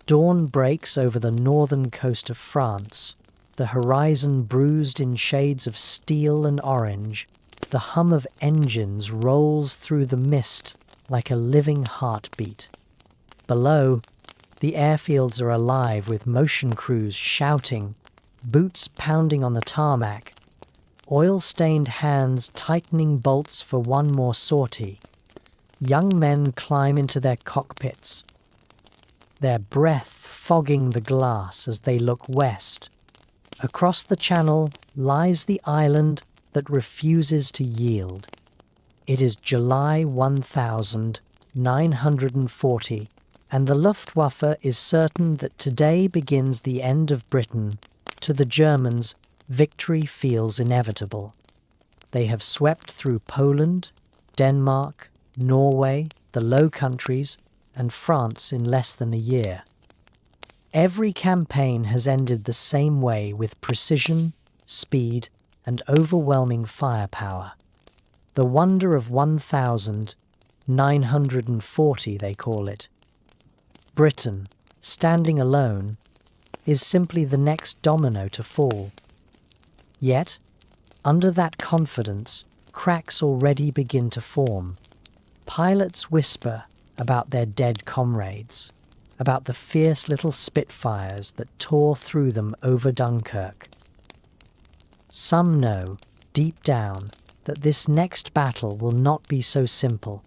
Dawn breaks over the northern coast of France, the horizon bruised in shades of steel and orange. The hum of engines rolls through the mist like a living heartbeat. Below, the airfields are alive with motion crews shouting, boots pounding on the tarmac, oil-stained hands tightening bolts for one more sortie. Young men climb into their cockpits, their breath fogging the glass as they look west. Across the channel lies the island that refuses to yield. It is July 1940, and the Luftwaffe is certain that today begins the end of Britain. To the Germans, victory feels inevitable. They have swept through Poland, Denmark, Norway, the Low Countries, and France in less than a year. Every campaign has ended the same way, with precision, speed, and overwhelming firepower. The wonder of 1940, they call it. Britain, standing alone, is simply the next domino to fall. Yet, under that confidence, cracks already begin to form. Pilots whisper about their dead comrades, about the fierce little Spitfires that tore through them over Dunkirk. Some know, deep down, that this next battle will not be so simple.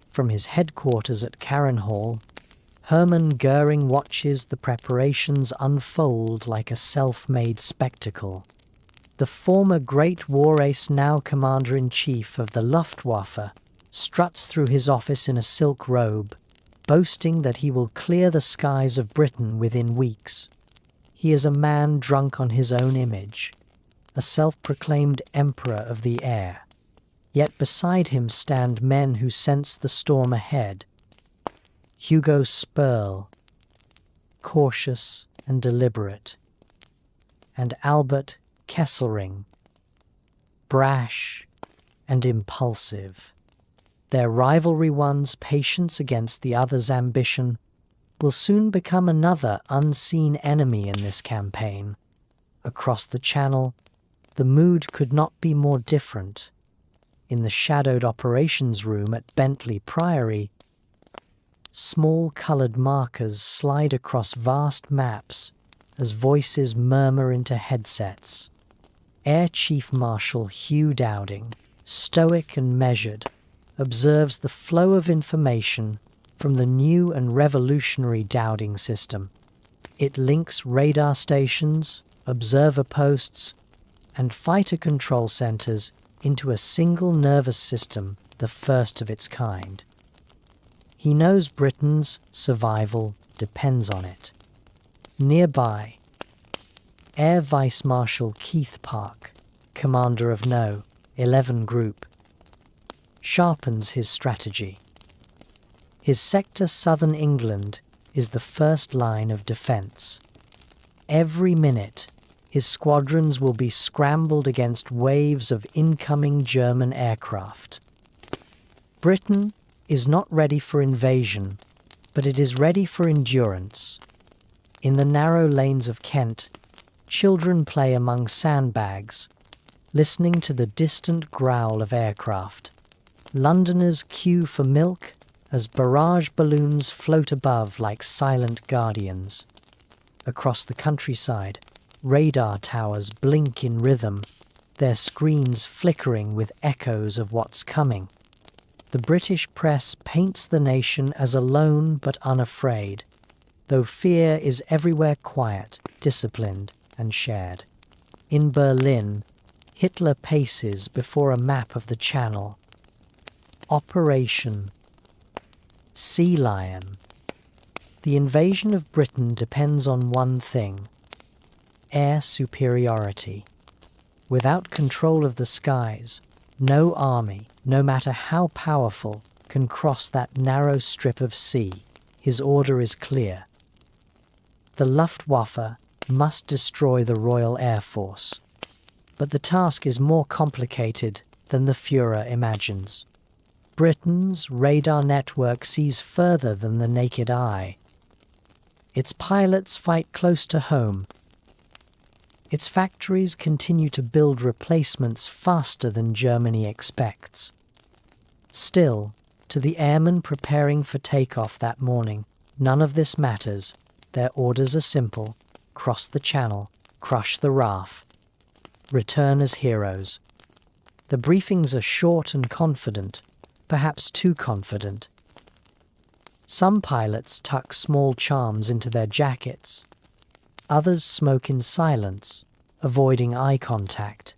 From his headquarters at Harrenhal, Hermann Goering watches the preparations unfold like a self-made spectacle. The former great war ace, now Commander-in-Chief of the Luftwaffe, struts through his office in a silk robe, boasting that he will clear the skies of Britain within weeks. He is a man drunk on his own image, a self-proclaimed emperor of the air. Yet beside him stand men who sense the storm ahead. Hugo Sperl, cautious and deliberate, and Albert Kesselring, brash and impulsive. Their rivalry, one's patience against the other's ambition, will soon become another unseen enemy in this campaign. Across the Channel, the mood could not be more different. In the shadowed operations room at Bentley Priory, small coloured markers slide across vast maps as voices murmur into headsets. Air Chief Marshal Hugh Dowding, stoic and measured, observes the flow of information from the new and revolutionary Dowding system. It links radar stations, observer posts, and fighter control centres into a single nervous system, the first of its kind. He knows Britain's survival depends on it. Nearby, Air Vice Marshal Keith Park, commander of No. 11 Group, sharpens his strategy. His sector, Southern England, is the first line of defence. Every minute, his squadrons will be scrambled against waves of incoming German aircraft. Britain is not ready for invasion, but it is ready for endurance. In the narrow lanes of Kent, children play among sandbags, listening to the distant growl of aircraft. Londoners queue for milk as barrage balloons float above like silent guardians. Across the countryside, radar towers blink in rhythm, their screens flickering with echoes of what's coming. The British press paints the nation as alone but unafraid, though fear is everywhere quiet, disciplined, and shared. In Berlin, Hitler paces before a map of the Channel. Operation Sea Lion. The invasion of Britain depends on one thing: air superiority. Without control of the skies, no army, no matter how powerful, can cross that narrow strip of sea. His order is clear. The Luftwaffe must destroy the Royal Air Force. But the task is more complicated than the Führer imagines. Britain's radar network sees further than the naked eye. Its pilots fight close to home. Its factories continue to build replacements faster than Germany expects. Still, to the airmen preparing for takeoff that morning, none of this matters. Their orders are simple: cross the channel, crush the RAF, return as heroes. The briefings are short and confident, perhaps too confident. Some pilots tuck small charms into their jackets. Others smoke in silence, avoiding eye contact.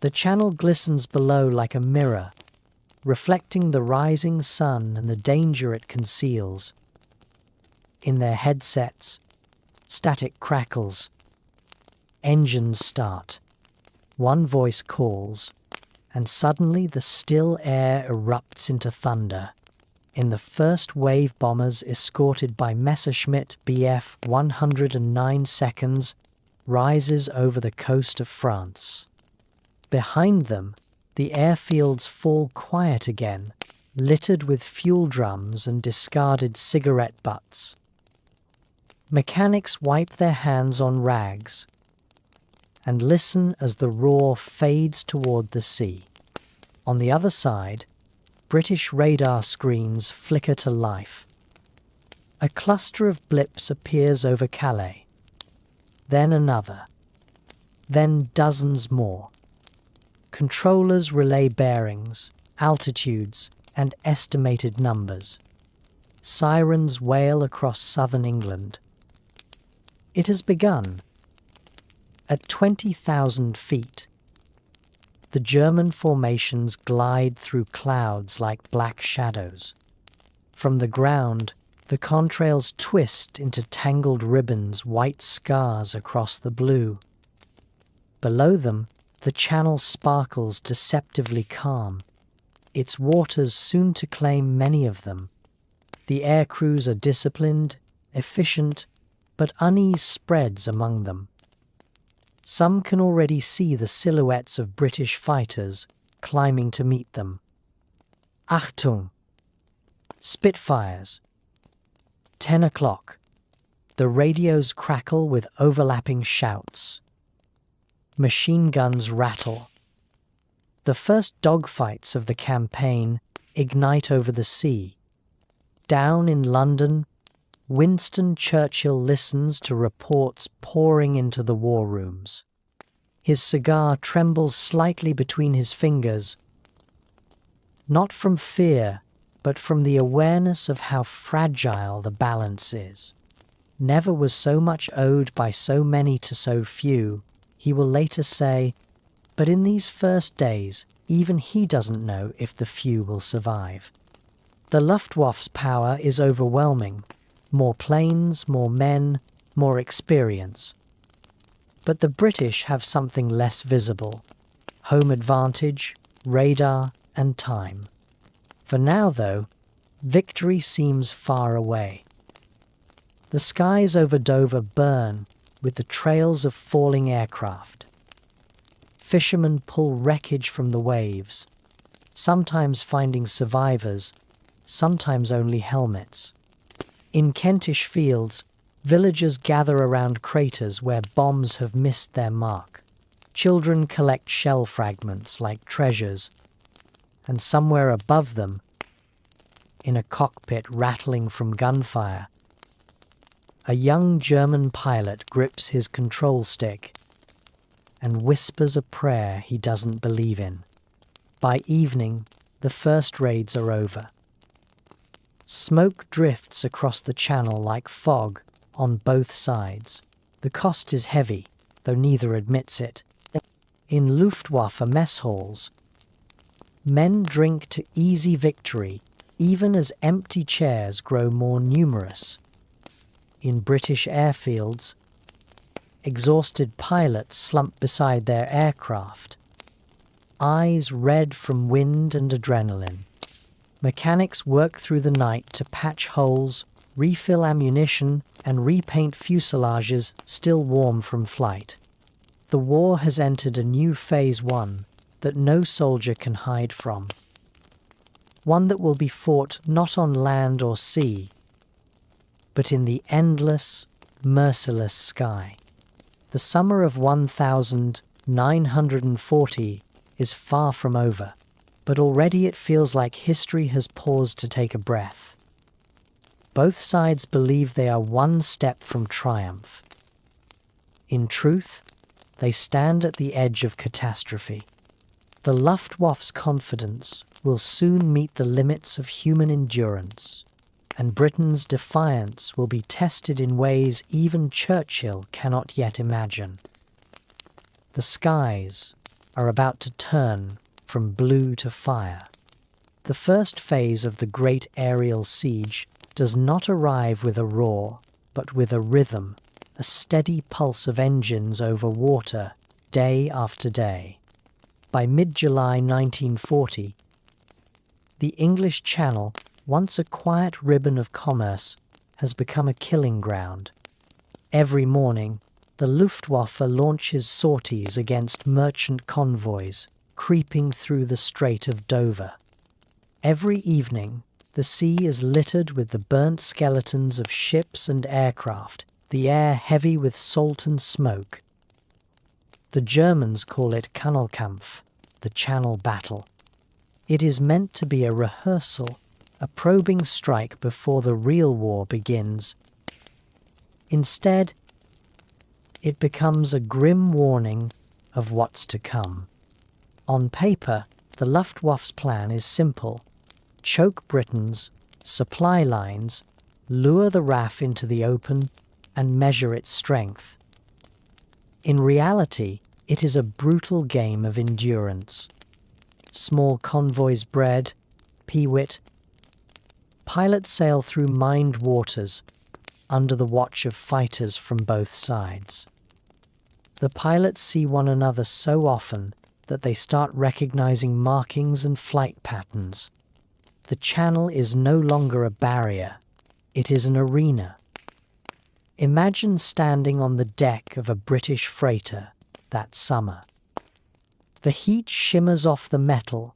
The channel glistens below like a mirror, reflecting the rising sun and the danger it conceals. In their headsets, static crackles. Engines start. One voice calls, and suddenly the still air erupts into thunder. In the first wave, bombers escorted by Messerschmitt Bf 109 seconds rises over the coast of France. Behind them, the airfields fall quiet again, littered with fuel drums and discarded cigarette butts. Mechanics wipe their hands on rags and listen as the roar fades toward the sea. On the other side, British radar screens flicker to life. A cluster of blips appears over Calais. Then another. Then dozens more. Controllers relay bearings, altitudes, and estimated numbers. Sirens wail across southern England. It has begun. At 20,000 feet, the German formations glide through clouds like black shadows. From the ground, the contrails twist into tangled ribbons, white scars across the blue. Below them, the channel sparkles deceptively calm, its waters soon to claim many of them. The air crews are disciplined, efficient, but unease spreads among them. Some can already see the silhouettes of British fighters climbing to meet them. Achtung! Spitfires. 10 o'clock. The radios crackle with overlapping shouts. Machine guns rattle. The first dogfights of the campaign ignite over the sea. Down in London, Winston Churchill listens to reports pouring into the war rooms. His cigar trembles slightly between his fingers, not from fear, but from the awareness of how fragile the balance is. Never was so much owed by so many to so few, he will later say, but in these first days, even he doesn't know if the few will survive. The Luftwaffe's power is overwhelming. More planes, more men, more experience. But the British have something less visible: home advantage, radar, and time. For now, though, victory seems far away. The skies over Dover burn with the trails of falling aircraft. Fishermen pull wreckage from the waves, sometimes finding survivors, sometimes only helmets. In Kentish fields, villagers gather around craters where bombs have missed their mark. Children collect shell fragments like treasures, and somewhere above them, in a cockpit rattling from gunfire, a young German pilot grips his control stick and whispers a prayer he doesn't believe in. By evening, the first raids are over. Smoke drifts across the channel like fog on both sides. The cost is heavy, though neither admits it. In Luftwaffe mess halls, men drink to easy victory even as empty chairs grow more numerous. In British airfields, exhausted pilots slump beside their aircraft, eyes red from wind and adrenaline. Mechanics work through the night to patch holes, refill ammunition, and repaint fuselages still warm from flight. The war has entered a new phase 1 that no soldier can hide from. One that will be fought not on land or sea, but in the endless, merciless sky. The summer of 1940 is far from over, but already it feels like history has paused to take a breath. Both sides believe they are one step from triumph. In truth, they stand at the edge of catastrophe. The Luftwaffe's confidence will soon meet the limits of human endurance, and Britain's defiance will be tested in ways even Churchill cannot yet imagine. The skies are about to turn from blue to fire. The first phase of the great aerial siege does not arrive with a roar, but with a rhythm, a steady pulse of engines over water, day after day. By mid-July 1940, the English Channel, once a quiet ribbon of commerce, has become a killing ground. Every morning, the Luftwaffe launches sorties against merchant convoys creeping through the Strait of Dover. Every evening, the sea is littered with the burnt skeletons of ships and aircraft, the air heavy with salt and smoke. The Germans call it Kanalkampf, the Channel Battle. It is meant to be a rehearsal, a probing strike before the real war begins. Instead, it becomes a grim warning of what's to come. On paper, the Luftwaffe's plan is simple: choke Britain's supply lines, lure the RAF into the open, and measure its strength. In reality, it is a brutal game of endurance. Small convoys bred, peewit. Pilots sail through mined waters under the watch of fighters from both sides. The pilots see one another so often that they start recognizing markings and flight patterns. The channel is no longer a barrier, it is an arena. Imagine standing on the deck of a British freighter that summer. The heat shimmers off the metal,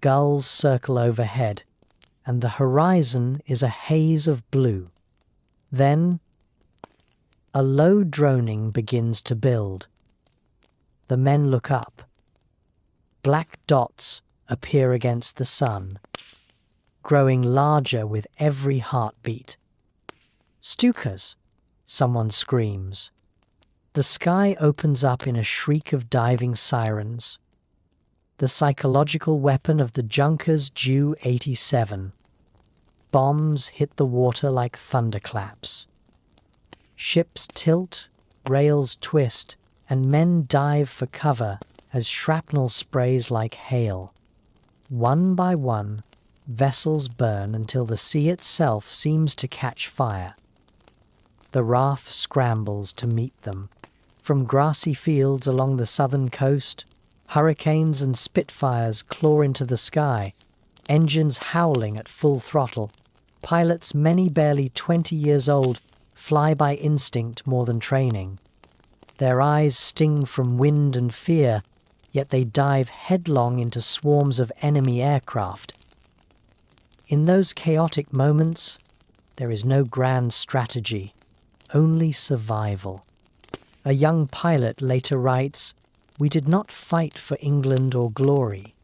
gulls circle overhead, and the horizon is a haze of blue. Then, a low droning begins to build. The men look up. Black dots appear against the sun, growing larger with every heartbeat. "Stukas!" someone screams. The sky opens up in a shriek of diving sirens. The psychological weapon of the Junkers Ju-87. Bombs hit the water like thunderclaps. Ships tilt, rails twist, and men dive for cover as shrapnel sprays like hail. One by one, vessels burn until the sea itself seems to catch fire. The RAF scrambles to meet them. From grassy fields along the southern coast, hurricanes and Spitfires claw into the sky, engines howling at full throttle. Pilots, many barely 20 years old, fly by instinct more than training. Their eyes sting from wind and fear, yet they dive headlong into swarms of enemy aircraft. In those chaotic moments, there is no grand strategy, only survival. A young pilot later writes, "We did not fight for England or glory.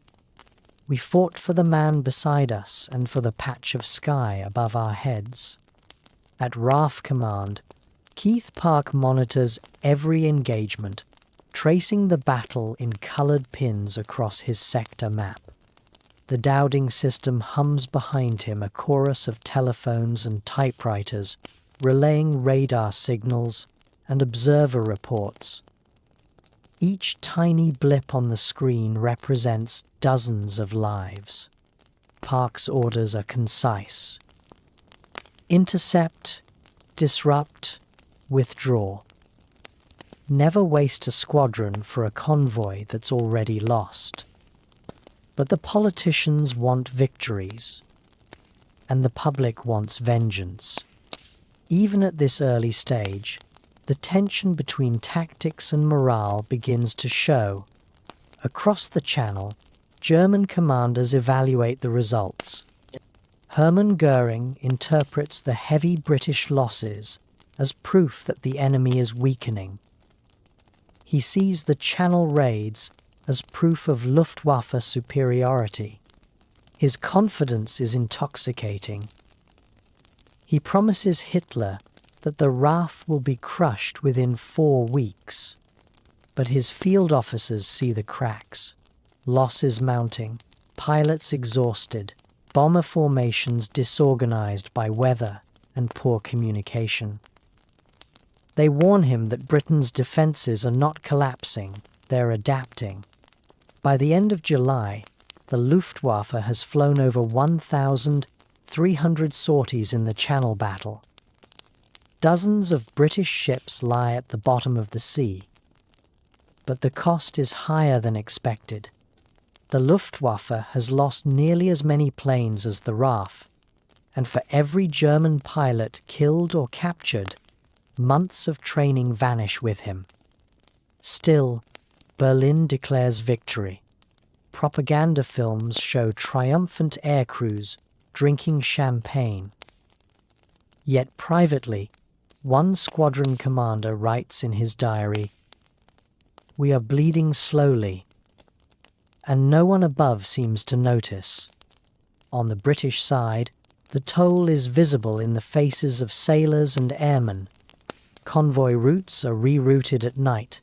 We fought for the man beside us and for the patch of sky above our heads." At RAF Command, Keith Park monitors every engagement, tracing the battle in coloured pins across his sector map. The Dowding system hums behind him, a chorus of telephones and typewriters, relaying radar signals and observer reports. Each tiny blip on the screen represents dozens of lives. Park's orders are concise: intercept, disrupt, withdraw. Never waste a squadron for a convoy that's already lost. But the politicians want victories, and the public wants vengeance. Even at this early stage, the tension between tactics and morale begins to show. Across the Channel, German commanders evaluate the results. Hermann Goering interprets the heavy British losses as proof that the enemy is weakening. He sees the Channel raids as proof of Luftwaffe superiority. His confidence is intoxicating. He promises Hitler that the RAF will be crushed within 4 weeks. But his field officers see the cracks. Losses mounting, pilots exhausted, bomber formations disorganized by weather and poor communication. They warn him that Britain's defenses are not collapsing, they're adapting. By the end of July, the Luftwaffe has flown over 1,300 sorties in the Channel battle. Dozens of British ships lie at the bottom of the sea. But the cost is higher than expected. The Luftwaffe has lost nearly as many planes as the RAF, and for every German pilot killed or captured, months of training vanish with him. Still, Berlin declares victory. Propaganda films show triumphant aircrews drinking champagne. Yet privately, one squadron commander writes in his diary, "We are bleeding slowly," and no one above seems to notice. On the British side, the toll is visible in the faces of sailors and airmen. Convoy routes are rerouted at night.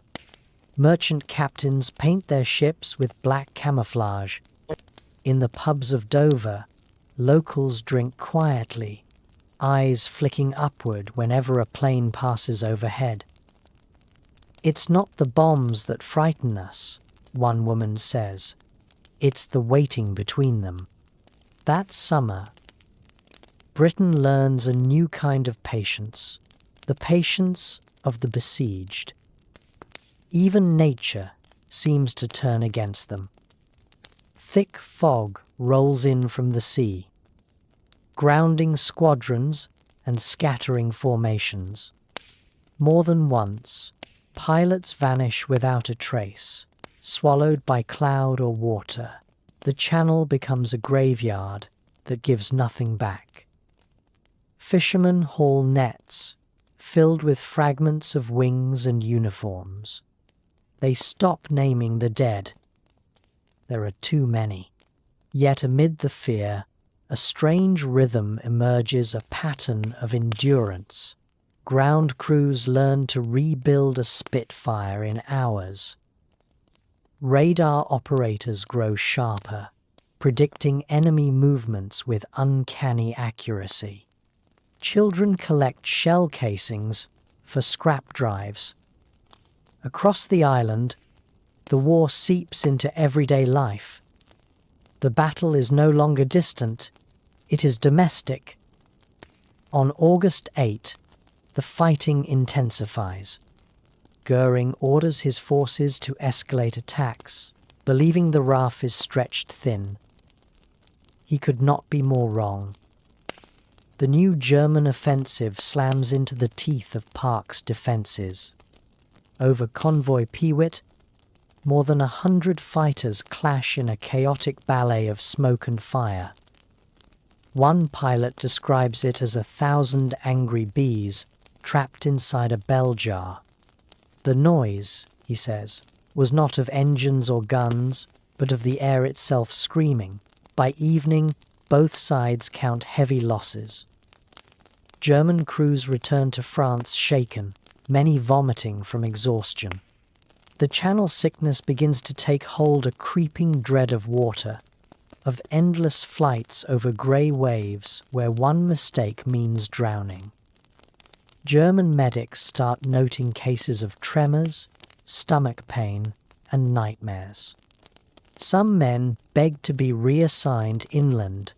Merchant captains paint their ships with black camouflage. In the pubs of Dover, locals drink quietly, eyes flicking upward whenever a plane passes overhead. "It's not the bombs that frighten us," one woman says. "It's the waiting between them." That summer, Britain learns a new kind of patience, the patience of the besieged. Even nature seems to turn against them. Thick fog rolls in from the sea, grounding squadrons and scattering formations. More than once, pilots vanish without a trace, swallowed by cloud or water. The Channel becomes a graveyard that gives nothing back. Fishermen haul nets, filled with fragments of wings and uniforms. They stop naming the dead. There are too many. Yet amid the fear, a strange rhythm emerges, a pattern of endurance. Ground crews learn to rebuild a Spitfire in hours. Radar operators grow sharper, predicting enemy movements with uncanny accuracy. Children collect shell casings for scrap drives. Across the island, the war seeps into everyday life. The battle is no longer distant, it is domestic. On August 8, the fighting intensifies. Goering orders his forces to escalate attacks, believing the RAF is stretched thin. He could not be more wrong. The new German offensive slams into the teeth of Park's defences. Over Convoy Peewit, more than 100 fighters clash in a chaotic ballet of smoke and fire. One pilot describes it as 1,000 angry bees trapped inside a bell jar. The noise, he says, was not of engines or guns, but of the air itself screaming. By evening, both sides count heavy losses. German crews return to France shaken, many vomiting from exhaustion. The Channel sickness begins to take hold, a creeping dread of water, of endless flights over grey waves where one mistake means drowning. German medics start noting cases of tremors, stomach pain, and nightmares. Some men beg to be reassigned inland.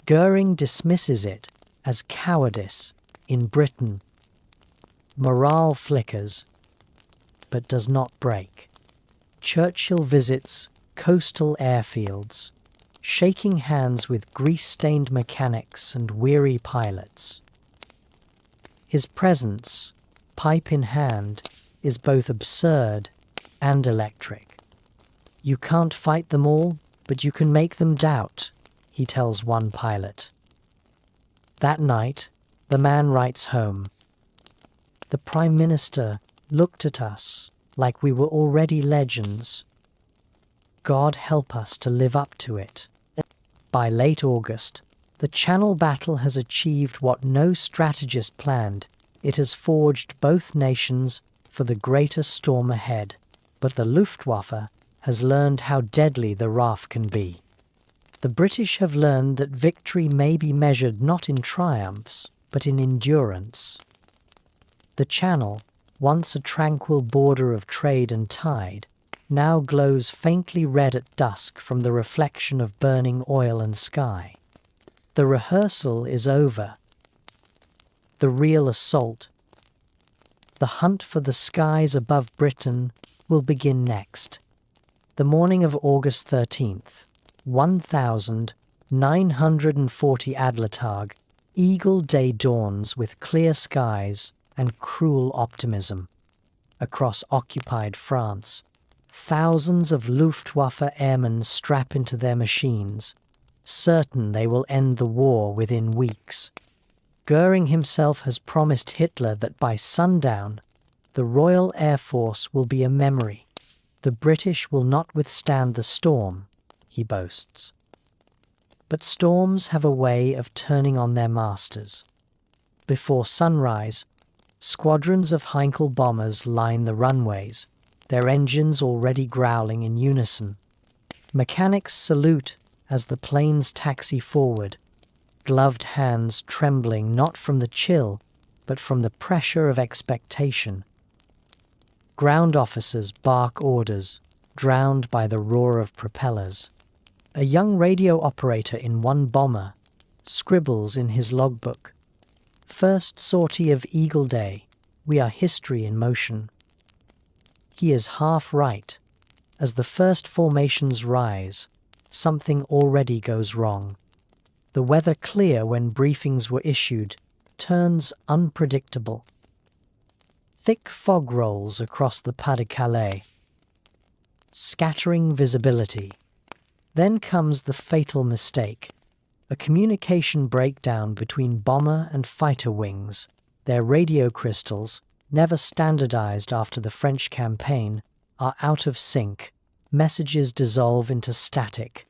Goering dismisses it as cowardice in Britain. Morale flickers, but does not break. Churchill visits coastal airfields, shaking hands with grease-stained mechanics and weary pilots. His presence, pipe in hand, is both absurd and electric. "You can't fight them all, but you can make them doubt," he tells one pilot. That night, the man writes home. The Prime Minister looked at us like we were already legends. God help us to live up to it. By late August, the Channel battle has achieved what no strategist planned. It has forged both nations for the greater storm ahead. But the Luftwaffe has learned how deadly the RAF can be. The British have learned that victory may be measured not in triumphs, but in endurance. The Channel, once a tranquil border of trade and tide, now glows faintly red at dusk from the reflection of burning oil and sky. The rehearsal is over. The real assault, the hunt for the skies above Britain, will begin next. The morning of August 13th, 1940 Adlertag, Eagle Day dawns with clear skies and cruel optimism. Across occupied France, thousands of Luftwaffe airmen strap into their machines, certain they will end the war within weeks. Goering himself has promised Hitler that by sundown, the Royal Air Force will be a memory. The British will not withstand the storm, he boasts. But storms have a way of turning on their masters. Before sunrise, squadrons of Heinkel bombers line the runways, their engines already growling in unison. Mechanics salute as the planes taxi forward, gloved hands trembling not from the chill, but from the pressure of expectation. Ground officers bark orders, drowned by the roar of propellers. A young radio operator in one bomber scribbles in his logbook, "First sortie of Eagle Day, we are history in motion." He is half right. As the first formations rise, something already goes wrong. The weather clear when briefings were issued turns unpredictable. Thick fog rolls across the Pas-de-Calais, scattering visibility. Then comes the fatal mistake, a communication breakdown between bomber and fighter wings. Their radio crystals, never standardized after the French campaign, are out of sync. Messages dissolve into static.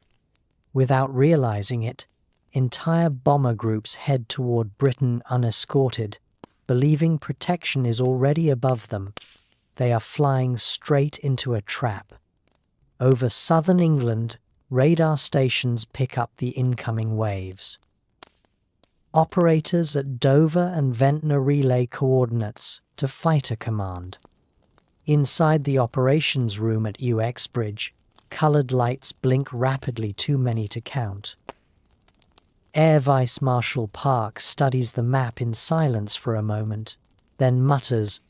Without realizing it, entire bomber groups head toward Britain unescorted, believing protection is already above them. They are flying straight into a trap. Over southern England, radar stations pick up the incoming waves. Operators at Dover and Ventnor relay coordinates to Fighter Command. Inside the operations room at Uxbridge, coloured lights blink rapidly, too many to count. Air Vice Marshal Park studies the map in silence for a moment, then mutters,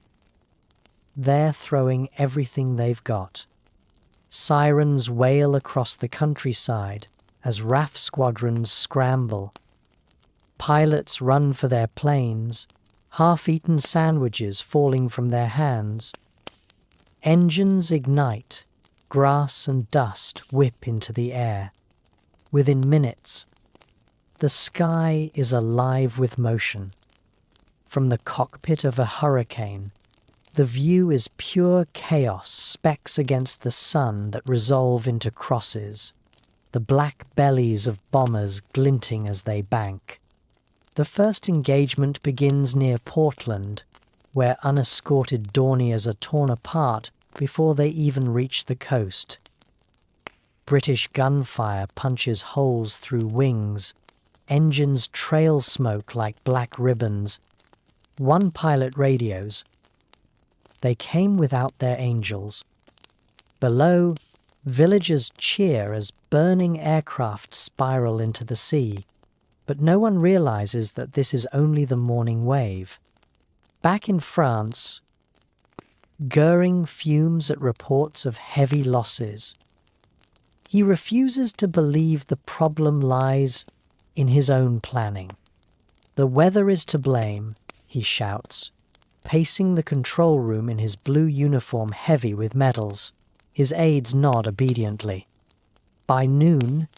"They're throwing everything they've got." Sirens wail across the countryside as RAF squadrons scramble. Pilots run for their planes, half-eaten sandwiches falling from their hands. Engines ignite, grass and dust whip into the air. Within minutes, the sky is alive with motion. From the cockpit of a hurricane, the view is pure chaos, specks against the sun that resolve into crosses, the black bellies of bombers glinting as they bank. The first engagement begins near Portland, where unescorted Dorniers are torn apart before they even reach the coast. British gunfire punches holes through wings, engines trail smoke like black ribbons. One pilot radios, "They came without their angels." Below, villagers cheer as burning aircraft spiral into the sea, but no one realizes that this is only the morning wave. Back in France, Goering fumes at reports of heavy losses. He refuses to believe the problem lies in his own planning. "The weather is to blame," he shouts, pacing the control room in his blue uniform heavy with medals. His aides nod obediently. By noon,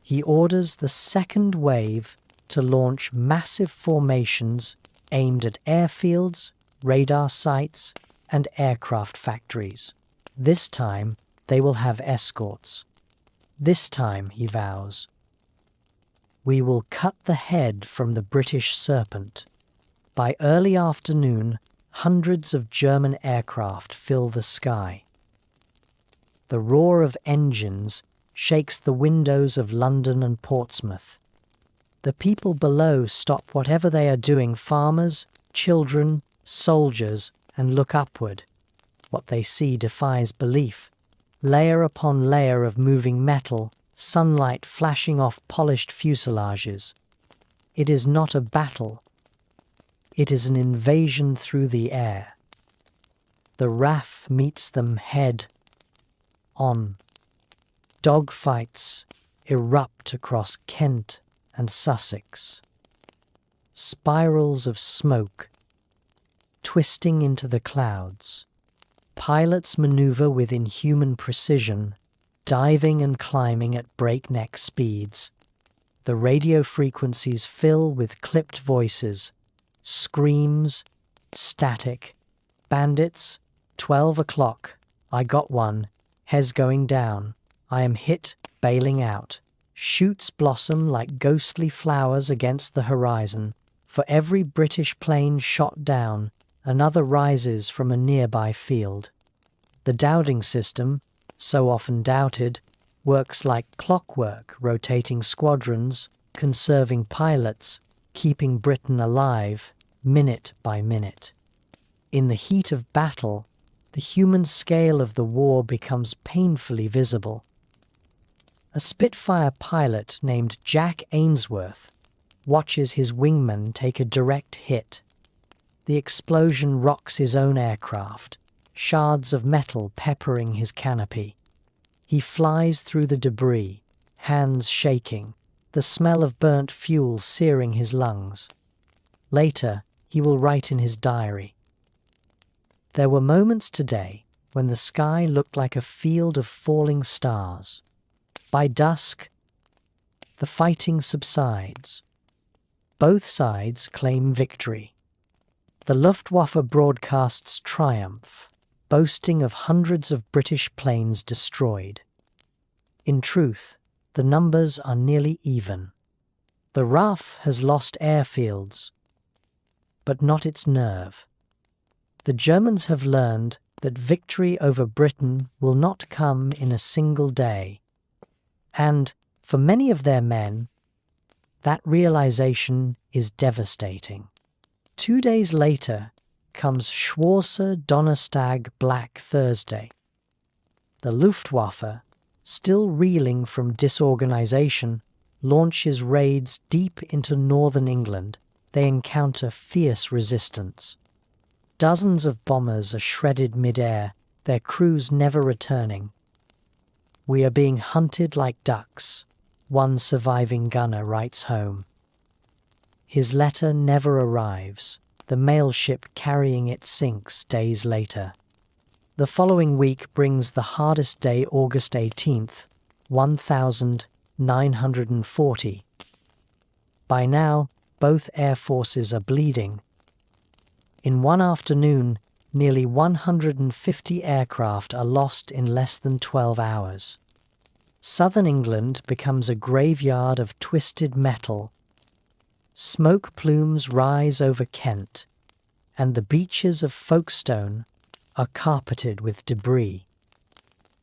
he orders the second wave to launch massive formations aimed at airfields, radar sites, and aircraft factories. This time, they will have escorts. This time, he vows, we will cut the head from the British serpent. By early afternoon, hundreds of German aircraft fill the sky. The roar of engines shakes the windows of London and Portsmouth. The people below stop whatever they are doing, farmers, children, soldiers, and look upward. What they see defies belief. Layer upon layer of moving metal, sunlight flashing off polished fuselages. It is not a battle. It is an invasion through the air. The RAF meets them head on. Dogfights erupt across Kent and Sussex. Spirals of smoke twisting into the clouds. Pilots maneuver with inhuman precision, diving and climbing at breakneck speeds. The radio frequencies fill with clipped voices, screams, static. Bandits, 12 o'clock. I got one. Hes going down. I am hit, bailing out. Shoots blossom like ghostly flowers against the horizon. For every British plane shot down, another rises from a nearby field. The Dowding system, so often doubted, works like clockwork, rotating squadrons, conserving pilots, keeping Britain alive, minute by minute. In the heat of battle, the human scale of the war becomes painfully visible. A Spitfire pilot named Jack Ainsworth watches his wingman take a direct hit. The explosion rocks his own aircraft, shards of metal peppering his canopy. He flies through the debris, hands shaking, the smell of burnt fuel searing his lungs. Later, he will write in his diary, "There were moments today when the sky looked like a field of falling stars. By dusk, the fighting subsides. Both sides claim victory. The Luftwaffe broadcasts triumph, boasting of hundreds of British planes destroyed. In truth, the numbers are nearly even. The RAF has lost airfields, but not its nerve. The Germans have learned that victory over Britain will not come in a single day. And, for many of their men, that realization is devastating." 2 days later comes Schwarzer Donnerstag, Black Thursday. The Luftwaffe, still reeling from disorganization, launches raids deep into northern England. They encounter fierce resistance. Dozens of bombers are shredded mid-air, their crews never returning. "We are being hunted like ducks," one surviving gunner writes home. His letter never arrives. The mail ship carrying it sinks days later. The following week brings the hardest day, August 18th, 1940. By now, both air forces are bleeding. In one afternoon, nearly 150 aircraft are lost in less than 12 hours. Southern England becomes a graveyard of twisted metal. Smoke plumes rise over Kent, and the beaches of Folkestone are carpeted with debris.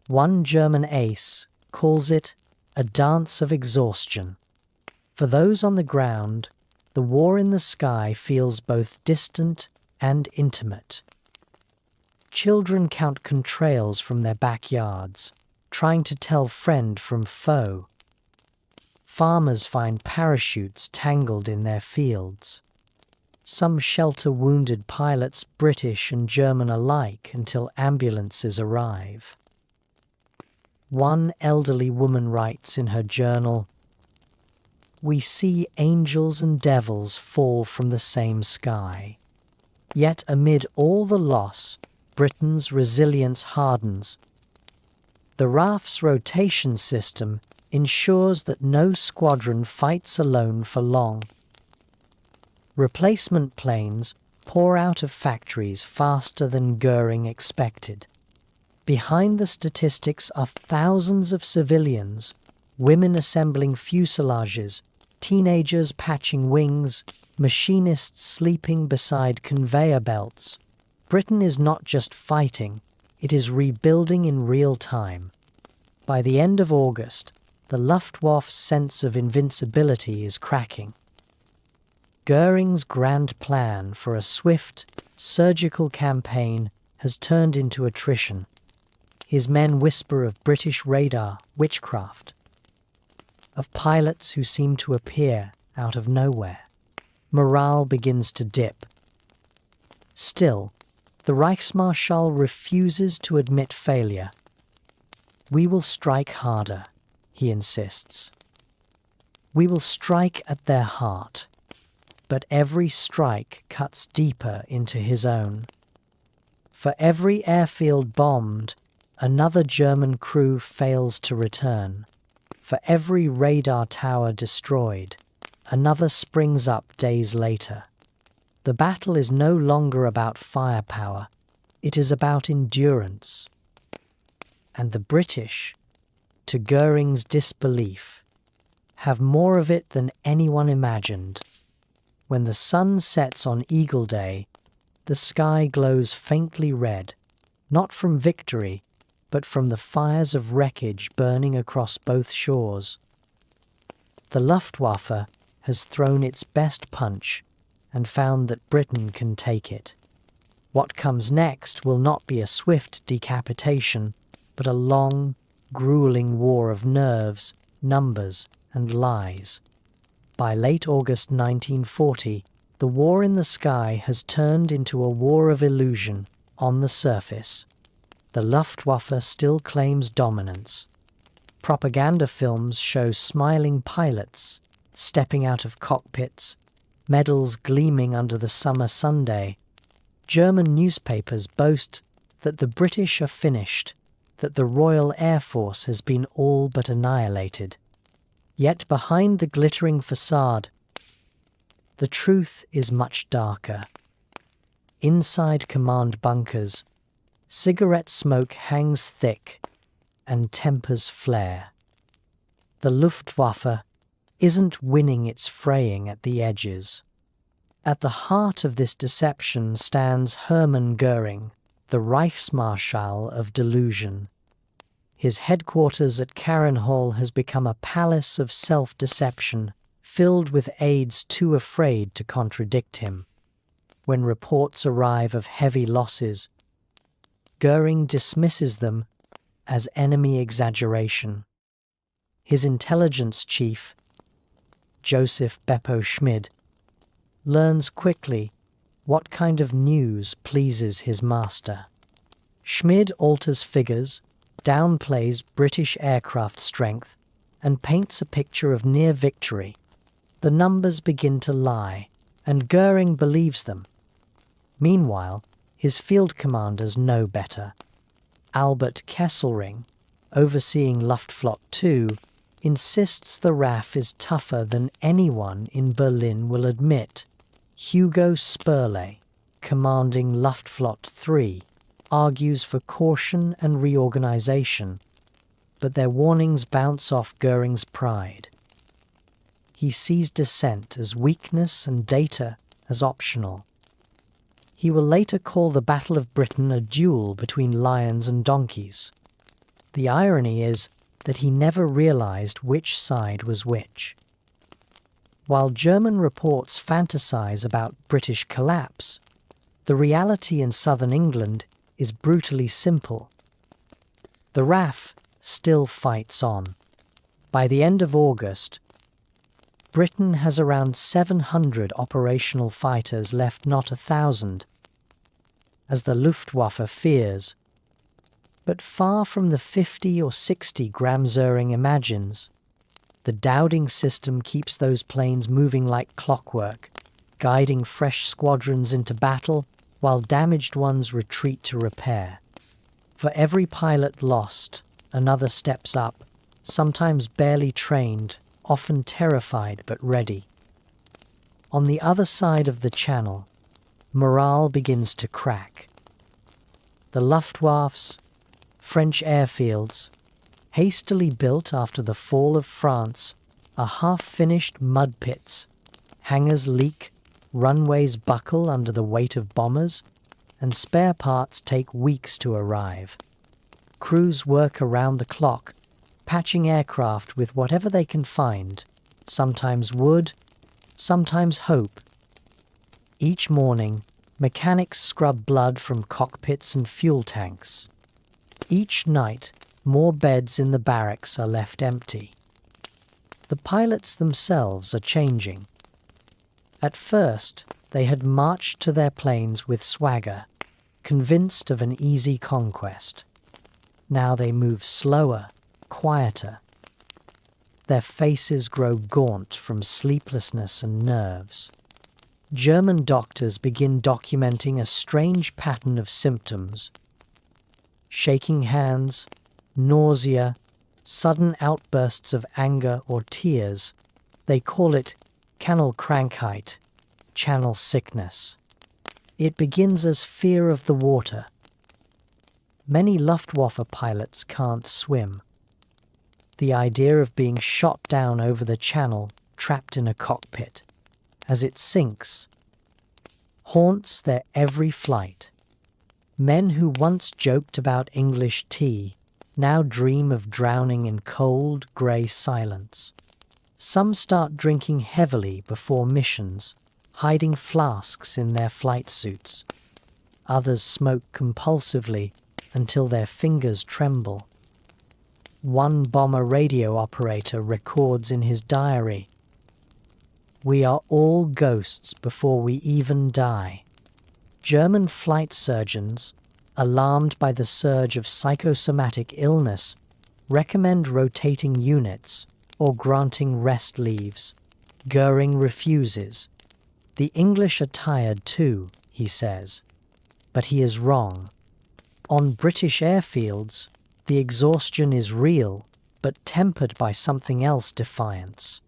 One German ace calls it a dance of exhaustion. For those on the ground, the war in the sky feels both distant and intimate. Children count contrails from their backyards, trying to tell friend from foe. Farmers find parachutes tangled in their fields. Some shelter wounded pilots, British and German alike, until ambulances arrive. One elderly woman writes in her journal, "We see angels and devils fall from the same sky. Yet amid all the loss, Britain's resilience hardens. The RAF's rotation system ensures that no squadron fights alone for long. Replacement planes pour out of factories faster than Goering expected. Behind the statistics are thousands of civilians, women assembling fuselages, teenagers patching wings, machinists sleeping beside conveyor belts. Britain is not just fighting, it is rebuilding in real time. By the end of August, the Luftwaffe's sense of invincibility is cracking. Goering's grand plan for a swift, surgical campaign has turned into attrition. His men whisper of British radar witchcraft, of pilots who seem to appear out of nowhere. Morale begins to dip. Still, the Reichsmarschall refuses to admit failure. "We will strike harder," he insists. "We will strike at their heart." But every strike cuts deeper into his own. For every airfield bombed, another German crew fails to return. For every radar tower destroyed, another springs up days later. The battle is no longer about firepower, it is about endurance. And the British, to Goering's disbelief, have more of it than anyone imagined. When the sun sets on Eagle Day, the sky glows faintly red, not from victory, but from the fires of wreckage burning across both shores. The Luftwaffe has thrown its best punch and found that Britain can take it. What comes next will not be a swift decapitation, but a long, grueling war of nerves, numbers, and lies. By late August 1940, the war in the sky has turned into a war of illusion on the surface. The Luftwaffe still claims dominance. Propaganda films show smiling pilots stepping out of cockpits, medals gleaming under the summer Sunday. German newspapers boast that the British are finished, that the Royal Air Force has been all but annihilated. Yet behind the glittering facade, the truth is much darker. Inside command bunkers, cigarette smoke hangs thick and tempers flare. The Luftwaffe isn't winning its fraying at the edges. At the heart of this deception stands Hermann Goering, the Reichsmarschall of delusion. His headquarters at Carrenhall has become a palace of self-deception, filled with aides too afraid to contradict him. When reports arrive of heavy losses, Goering dismisses them as enemy exaggeration. His intelligence chief, Joseph Beppo Schmid, learns quickly what kind of news pleases his master. Schmid alters figures, downplays British aircraft strength, and paints a picture of near victory. The numbers begin to lie, and Goering believes them. Meanwhile, his field commanders know better. Albert Kesselring, overseeing Luftwaffe 2, insists the RAF is tougher than anyone in Berlin will admit. Hugo Spurley, commanding Luftwaffe 3, argues for caution and reorganization, but their warnings bounce off Goering's pride. He sees dissent as weakness and data as optional. He will later call the Battle of Britain a duel between lions and donkeys. The irony is that he never realized which side was which. While German reports fantasize about British collapse, the reality in southern England is brutally simple. The RAF still fights on. By the end of August, Britain has around 700 operational fighters left, not 1,000, as the Luftwaffe fears, but far from the 50 or 60 Goering imagines. The Dowding system keeps those planes moving like clockwork, guiding fresh squadrons into battle while damaged ones retreat to repair. For every pilot lost, another steps up, sometimes barely trained, often terrified but ready. On the other side of the channel, morale begins to crack. The Luftwaffe's French airfields, hastily built after the fall of France, are half-finished mud pits. Hangars leak, runways buckle under the weight of bombers, and spare parts take weeks to arrive. Crews work around the clock, patching aircraft with whatever they can find, sometimes wood, sometimes hope. Each morning, mechanics scrub blood from cockpits and fuel tanks. Each night, more beds in the barracks are left empty. The pilots themselves are changing. At first, they had marched to their planes with swagger, convinced of an easy conquest. Now they move slower, quieter. Their faces grow gaunt from sleeplessness and nerves. German doctors begin documenting a strange pattern of symptoms: shaking hands, nausea, sudden outbursts of anger or tears. They call it Channelkrankheit, channel sickness. It begins as fear of the water. Many Luftwaffe pilots can't swim. The idea of being shot down over the channel, trapped in a cockpit, as it sinks, haunts their every flight. Men who once joked about English tea now dream of drowning in cold, grey silence. Some start drinking heavily before missions, hiding flasks in their flight suits. Others smoke compulsively until their fingers tremble. One bomber radio operator records in his diary, "We are all ghosts before we even die." German flight surgeons, alarmed by the surge of psychosomatic illness, recommend rotating units or granting rest leaves. Goering refuses. "The English are tired too," he says. But he is wrong. On British airfields, the exhaustion is real, but tempered by something else: defiance.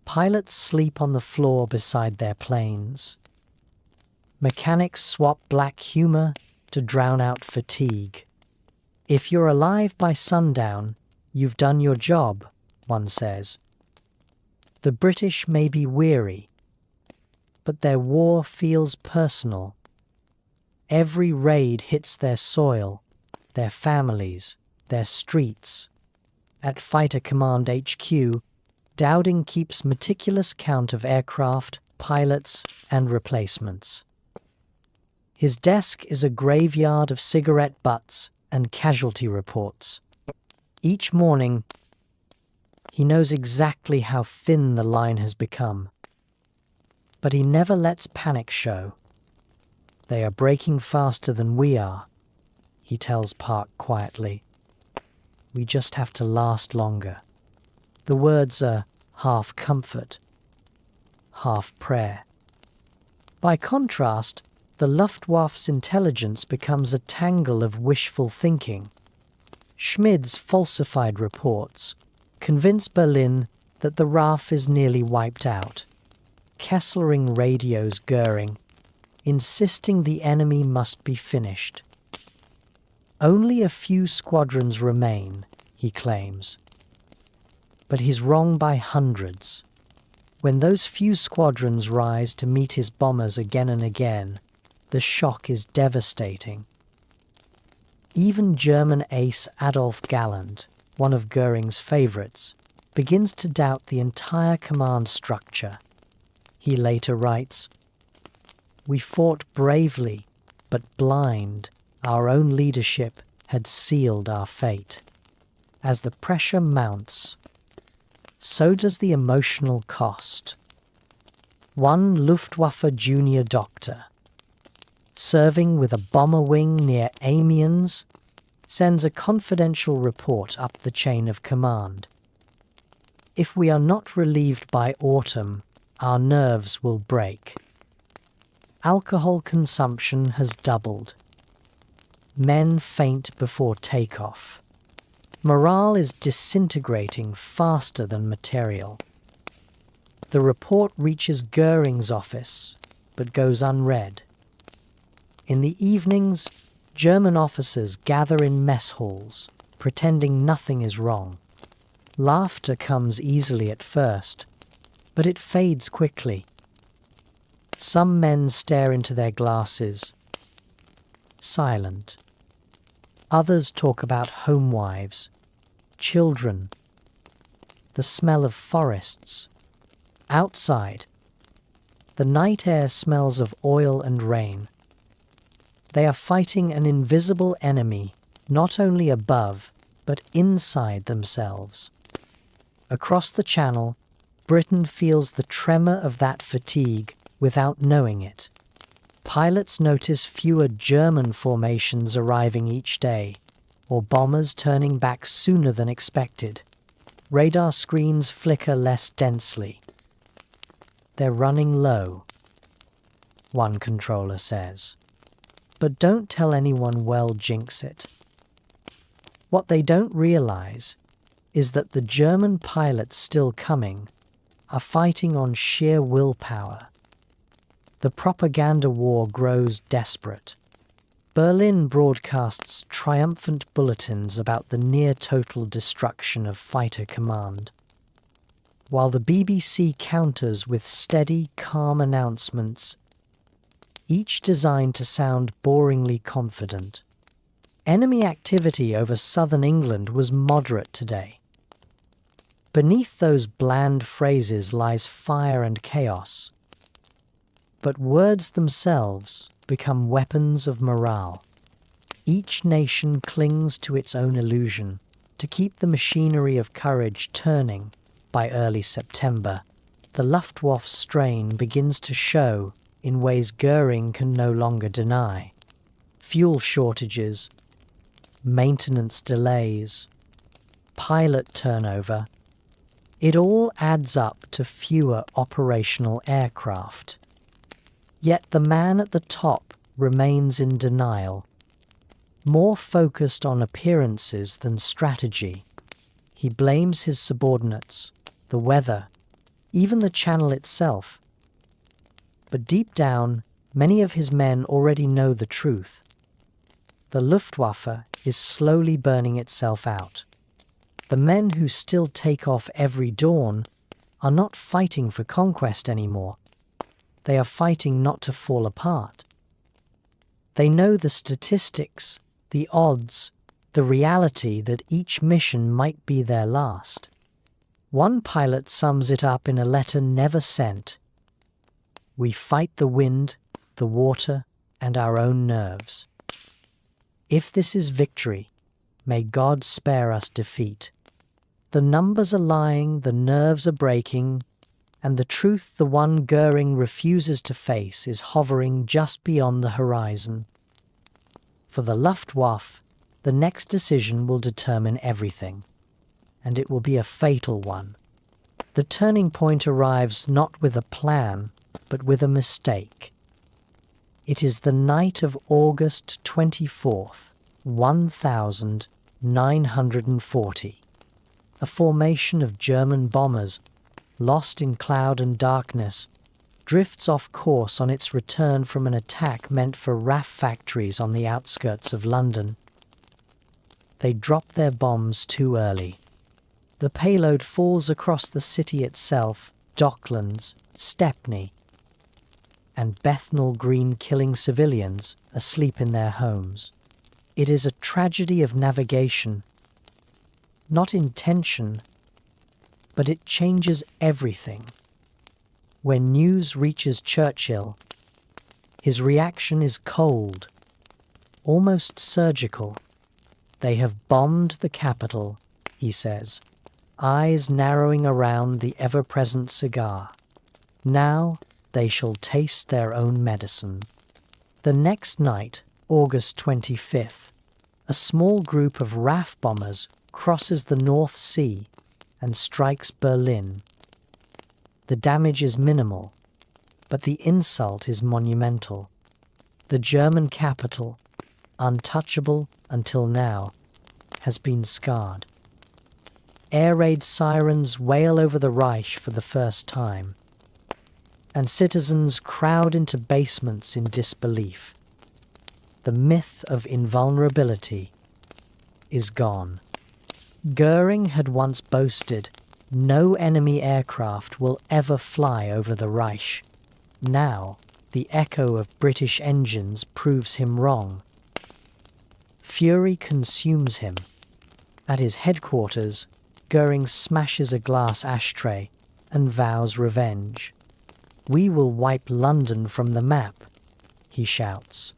Pilots sleep on the floor beside their planes. Mechanics swap black humor to drown out fatigue. "If you're alive by sundown, you've done your job," one says. The British may be weary, but their war feels personal. Every raid hits their soil, their families, their streets. At Fighter Command HQ, Dowding keeps meticulous count of aircraft, pilots, and replacements. His desk is a graveyard of cigarette butts and casualty reports. Each morning, he knows exactly how thin the line has become. But he never lets panic show. "They are breaking faster than we are," he tells Park quietly. "We just have to last longer." The words are half comfort, half prayer. By contrast, the Luftwaffe's intelligence becomes a tangle of wishful thinking. Schmid's falsified reports convince Berlin that the RAF is nearly wiped out. Kesselring radios Goering, insisting the enemy must be finished. "Only a few squadrons remain," he claims. But he's wrong by hundreds. When those few squadrons rise to meet his bombers again and again, the shock is devastating. Even German ace Adolf Galland, one of Goering's favorites, begins to doubt the entire command structure. He later writes, "We fought bravely, but blind. Our own leadership had sealed our fate." As the pressure mounts, so does the emotional cost. One Luftwaffe junior doctor, serving with a bomber wing near Amiens, sends a confidential report up the chain of command. "If we are not relieved by autumn, our nerves will break." Alcohol consumption has doubled. Men faint before takeoff. Morale is disintegrating faster than material. The report reaches Goering's office, but goes unread. In the evenings, German officers gather in mess halls, pretending nothing is wrong. Laughter comes easily at first, but it fades quickly. Some men stare into their glasses, silent. Others talk about home wives, children, the smell of forests. Outside, the night air smells of oil and rain. They are fighting an invisible enemy, not only above, but inside themselves. Across the Channel, Britain feels the tremor of that fatigue without knowing it. Pilots notice fewer German formations arriving each day, or bombers turning back sooner than expected. Radar screens flicker less densely. They're running low, one controller says. But don't tell anyone, well, jinx it. What they don't realize is that the German pilots still coming are fighting on sheer willpower. The propaganda war grows desperate. Berlin broadcasts triumphant bulletins about the near-total destruction of fighter command, while the BBC counters with steady, calm announcements, each designed to sound boringly confident. Enemy activity over southern England was moderate today. Beneath those bland phrases lies fire and chaos. But words themselves become weapons of morale. Each nation clings to its own illusion to keep the machinery of courage turning. By early September, the Luftwaffe strain begins to show in ways Goering can no longer deny. Fuel shortages, maintenance delays, pilot turnover, it all adds up to fewer operational aircraft. Yet the man at the top remains in denial, more focused on appearances than strategy. He blames his subordinates, the weather, even the Channel itself. But deep down, many of his men already know the truth. The Luftwaffe is slowly burning itself out. The men who still take off every dawn are not fighting for conquest anymore. They are fighting not to fall apart. They know the statistics, the odds, the reality that each mission might be their last. One pilot sums it up in a letter never sent. We fight the wind, the water, and our own nerves. If this is victory, may God spare us defeat. The numbers are lying, the nerves are breaking, and the truth the one Goering refuses to face is hovering just beyond the horizon. For the Luftwaffe, the next decision will determine everything, and it will be a fatal one. The turning point arrives not with a plan, but with a mistake. It is the night of August 24th, 1940. A formation of German bombers, lost in cloud and darkness, drifts off course on its return from an attack meant for RAF factories on the outskirts of London. They drop their bombs too early. The payload falls across the city itself, Docklands, Stepney, and Bethnal Green, killing civilians asleep in their homes. It is a tragedy of navigation, not intention, but it changes everything. When news reaches Churchill, his reaction is cold, almost surgical. They have bombed the capital, he says, eyes narrowing around the ever-present cigar. Now they shall taste their own medicine. The next night, August 25th, a small group of RAF bombers crosses the North Sea and strikes Berlin. The damage is minimal, but the insult is monumental. The German capital, untouchable until now, has been scarred. air raid sirens wail over the Reich for the first time, and citizens crowd into basements in disbelief. The myth of invulnerability is gone. Goering had once boasted, "No enemy aircraft will ever fly over the Reich." Now, the echo of British engines proves him wrong. Fury consumes him. At his headquarters, Goering smashes a glass ashtray and vows revenge. "We will wipe London from the map," he shouts.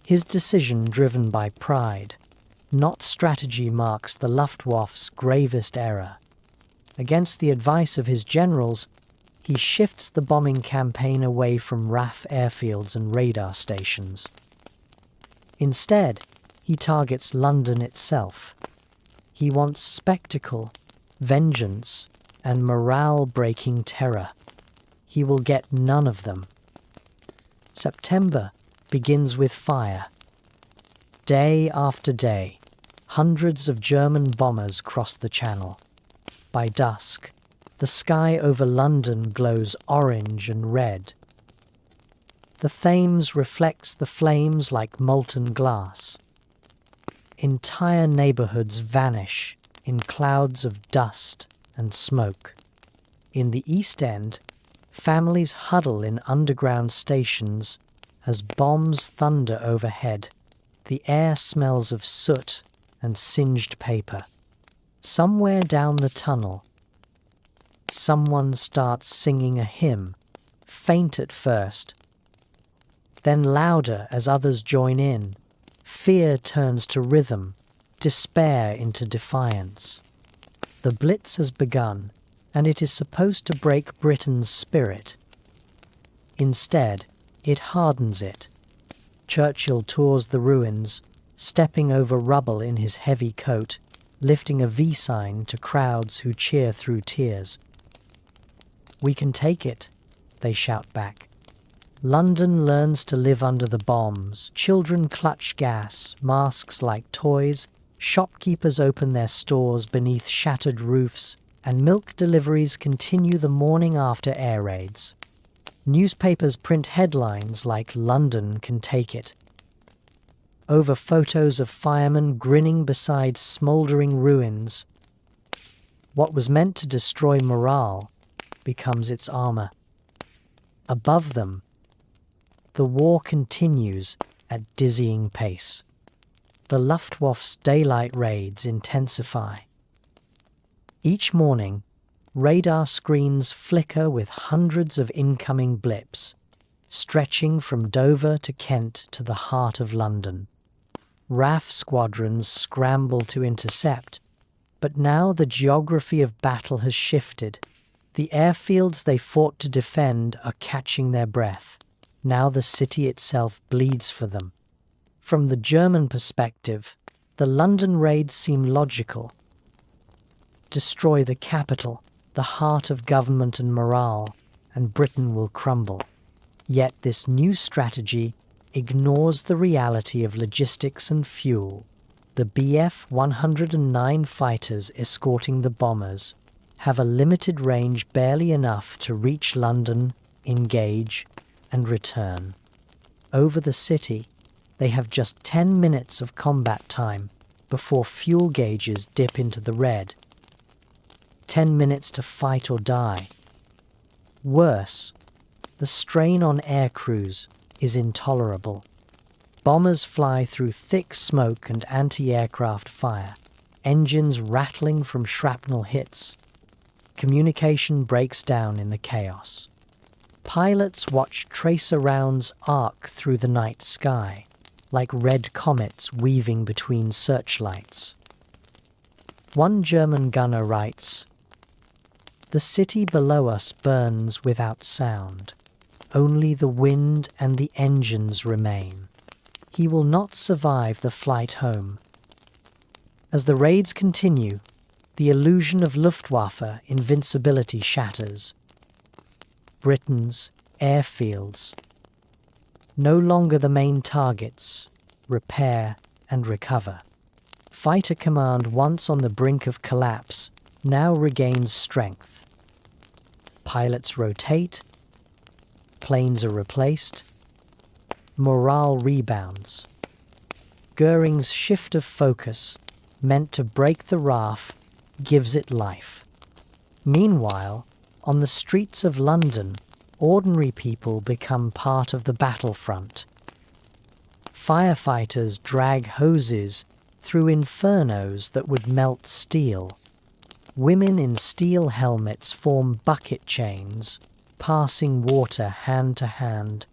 His decision driven by pride, not strategy, marks the Luftwaffe's gravest error. Against the advice of his generals, he shifts the bombing campaign away from RAF airfields and radar stations. Instead, he targets London itself. He wants spectacle, vengeance, and morale-breaking terror. He will get none of them. September begins with fire. Day after day, hundreds of German bombers cross the Channel. By dusk, the sky over London glows orange and red. The Thames reflects the flames like molten glass. Entire neighborhoods vanish in clouds of dust and smoke. In the East End, families huddle in underground stations as bombs thunder overhead. The air smells of soot and singed paper. Somewhere down the tunnel, someone starts singing a hymn, faint at first, then louder as others join in. Fear turns to rhythm, despair into defiance. The Blitz has begun, and it is supposed to break Britain's spirit. Instead, it hardens it. Churchill tours the ruins, stepping over rubble in his heavy coat, lifting a V sign to crowds who cheer through tears. "We can take it," they shout back. London learns to live under the bombs. Children clutch gas, masks like toys. Shopkeepers open their stores beneath shattered roofs, and milk deliveries continue the morning after air raids. Newspapers print headlines like "London can take it" over photos of firemen grinning beside smouldering ruins. What was meant to destroy morale becomes its armor. Above them, the war continues at dizzying pace. The Luftwaffe's daylight raids intensify. Each morning, radar screens flicker with hundreds of incoming blips, stretching from Dover to Kent to the heart of London. RAF squadrons scramble to intercept, but now the geography of battle has shifted. The airfields they fought to defend are catching their breath. Now the city itself bleeds for them. From the German perspective, the London raids seem logical. Destroy the capital, the heart of government and morale, and Britain will crumble. Yet this new strategy ignores the reality of logistics and fuel. The Bf 109 fighters escorting the bombers have a limited range, barely enough to reach London, engage, and return. Over the city, they have just 10 minutes of combat time before fuel gauges dip into the red. 10 minutes to fight or die. Worse, the strain on air crews is intolerable. Bombers fly through thick smoke and anti-aircraft fire, engines rattling from shrapnel hits. Communication breaks down in the chaos. Pilots watch tracer rounds arc through the night sky, like red comets weaving between searchlights. One German gunner writes, "The city below us burns without sound. Only the wind and the engines remain. He will not survive the flight home." As the raids continue, the illusion of Luftwaffe invincibility shatters. Britain's airfields, no longer the main targets, repair and recover. Fighter command, once on the brink of collapse, now regains strength. Pilots rotate, planes are replaced, morale rebounds. Goering's shift of focus, meant to break the RAF, gives it life. Meanwhile, on the streets of London, ordinary people become part of the battlefront. Firefighters drag hoses through infernos that would melt steel. Women in steel helmets form bucket chains, passing water hand to hand.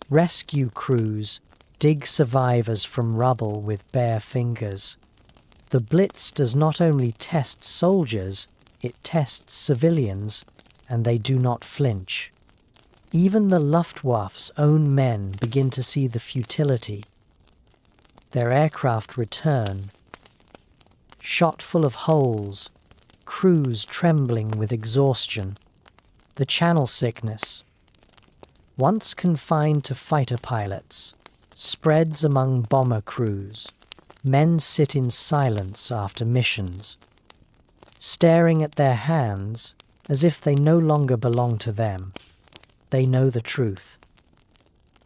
Rescue crews dig survivors from rubble with bare fingers. The Blitz does not only test soldiers, it tests civilians, and they do not flinch. Even the Luftwaffe's own men begin to see the futility. Their aircraft return, shot full of holes, crews trembling with exhaustion. The channel sickness, once confined to fighter pilots, spreads among bomber crews. Men sit in silence after missions, staring at their hands as if they no longer belong to them. They know the truth.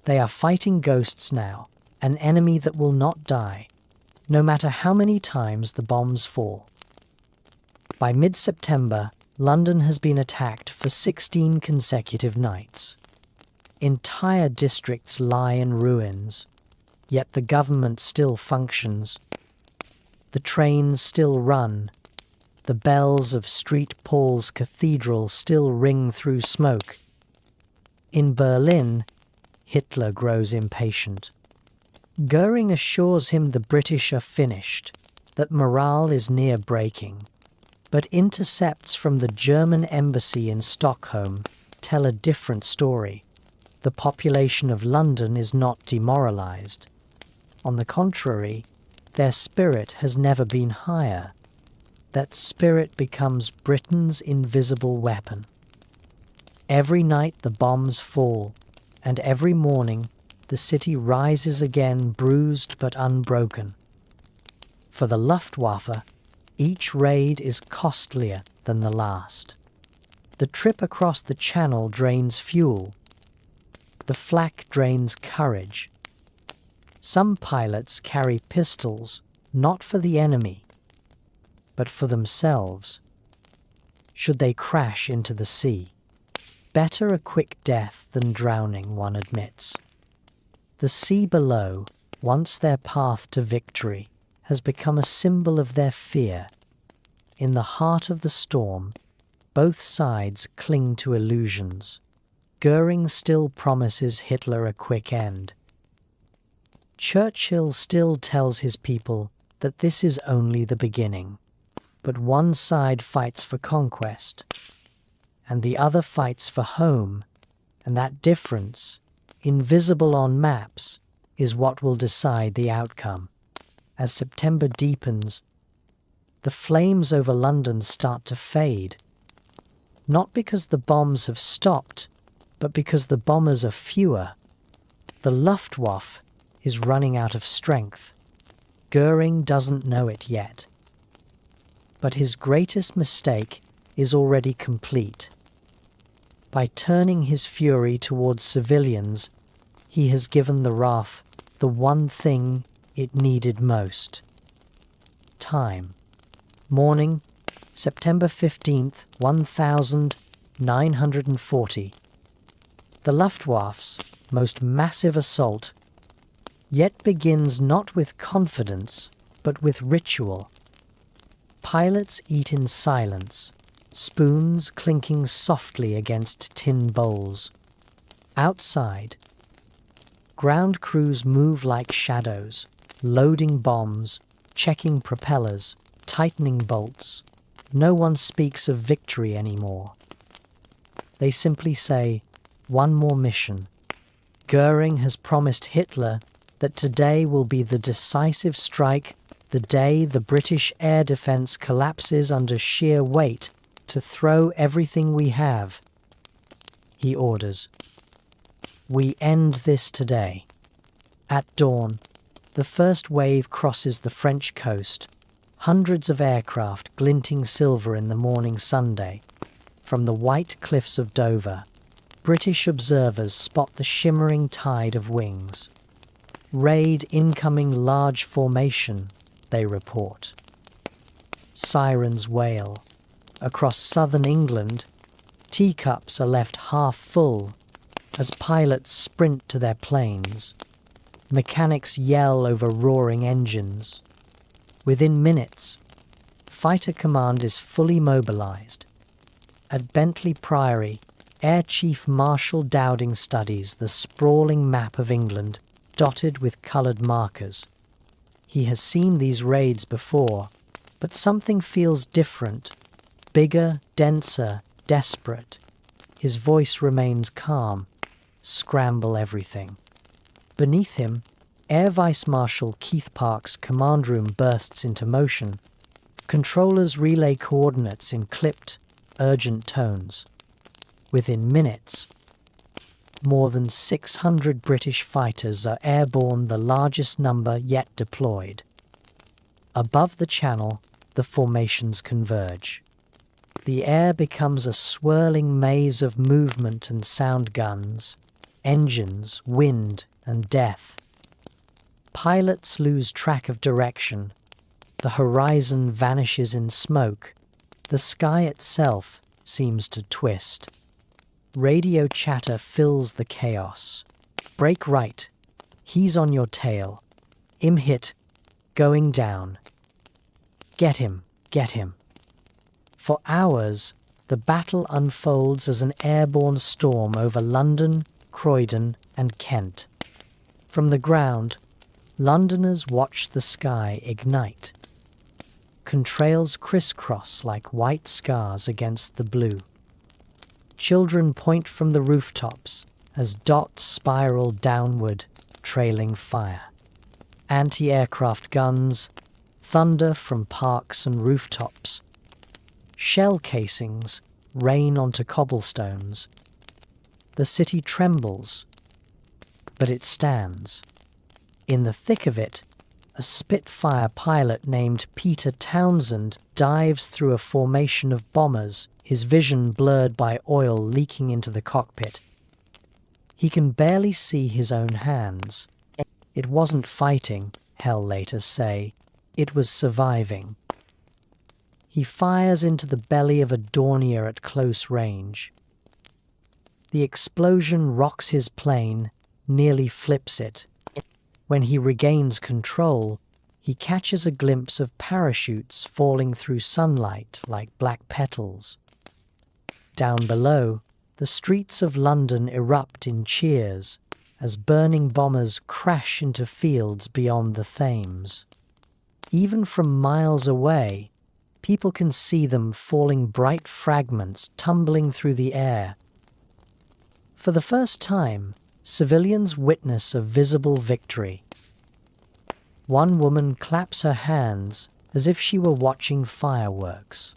They are fighting ghosts now, an enemy that will not die, no matter how many times the bombs fall. By mid-September, London has been attacked for 16 consecutive nights. Entire districts lie in ruins, yet the government still functions. The trains still run. The bells of St. Paul's Cathedral still ring through smoke. In Berlin, Hitler grows impatient. Goering assures him the British are finished, that morale is near breaking, but intercepts from the German embassy in Stockholm tell a different story. The population of London is not demoralized. On the contrary, their spirit has never been higher. That spirit becomes Britain's invisible weapon. Every night the bombs fall, and every morning the city rises again, bruised but unbroken. For the Luftwaffe, each raid is costlier than the last. The trip across the Channel drains fuel. The flak drains courage. Some pilots carry pistols, not for the enemy, but for themselves. Should they crash into the sea? Better a quick death than drowning, one admits. The sea below, once their path to victory, has become a symbol of their fear. In the heart of the storm, both sides cling to illusions. Goering still promises Hitler a quick end. Churchill still tells his people that this is only the beginning. But one side fights for conquest, and the other fights for home, and that difference, invisible on maps, is what will decide the outcome. As September deepens, the flames over London start to fade, not because the bombs have stopped, but because the bombers are fewer. The Luftwaffe is running out of strength. Goering doesn't know it yet. But his greatest mistake is already complete. By turning his fury towards civilians, he has given the RAF the one thing it needed most. Time. Morning, September 15th, 1940. The Luftwaffe's most massive assault yet begins not with confidence, but with ritual. Pilots eat in silence, spoons clinking softly against tin bowls. Outside, ground crews move like shadows, loading bombs, checking propellers, tightening bolts. No one speaks of victory anymore. They simply say, one more mission. Goering has promised Hitler that today will be the decisive strike, the day the British air defence collapses under sheer weight to throw everything we have. He orders, "We end this today. At dawn, The first wave crosses the French coast, hundreds of aircraft glinting silver in the morning Sunday. From the white cliffs of Dover, British observers spot the shimmering tide of wings. Raid incoming large formation, they report. Sirens wail. Across southern England, teacups are left half full as pilots sprint to their planes. Mechanics yell over roaring engines. Within minutes, fighter command is fully mobilized. At Bentley Priory, Air Chief Marshal Dowding studies the sprawling map of England dotted with coloured markers. He has seen these raids before, but something feels different, bigger, denser, desperate. His voice remains calm. Scramble everything. Beneath him, Air Vice Marshal Keith Park's command room bursts into motion. Controllers relay coordinates in clipped, urgent tones. Within minutes, more than 600 British fighters are airborne, the largest number yet deployed. Above the channel, the formations converge. The air becomes a swirling maze of movement and sound guns, engines, wind, and death. Pilots lose track of direction. The horizon vanishes in smoke. The sky itself seems to twist. Radio chatter fills the chaos. Brake right. He's on your tail. Im hit. Going down. Get him. Get him. For hours, the battle unfolds as an airborne storm over London, Croydon, and Kent. From the ground, Londoners watch the sky ignite. Contrails crisscross like white scars against the blue. Children point from the rooftops as dots spiral downward, trailing fire. Anti-aircraft guns, thunder from parks and rooftops. Shell casings rain onto cobblestones. The city trembles, but it stands. In the thick of it, a Spitfire pilot named Peter Townsend dives through a formation of bombers, his vision blurred by oil leaking into the cockpit. He can barely see his own hands. It wasn't fighting, Hell later say. It was surviving. He fires into the belly of a Dornier at close range. The explosion rocks his plane, nearly flips it. When he regains control, he catches a glimpse of parachutes falling through sunlight like black petals. Down below, the streets of London erupt in cheers as burning bombers crash into fields beyond the Thames. Even from miles away, people can see them falling, bright fragments tumbling through the air. For the first time, civilians witness a visible victory. One woman claps her hands as if she were watching fireworks.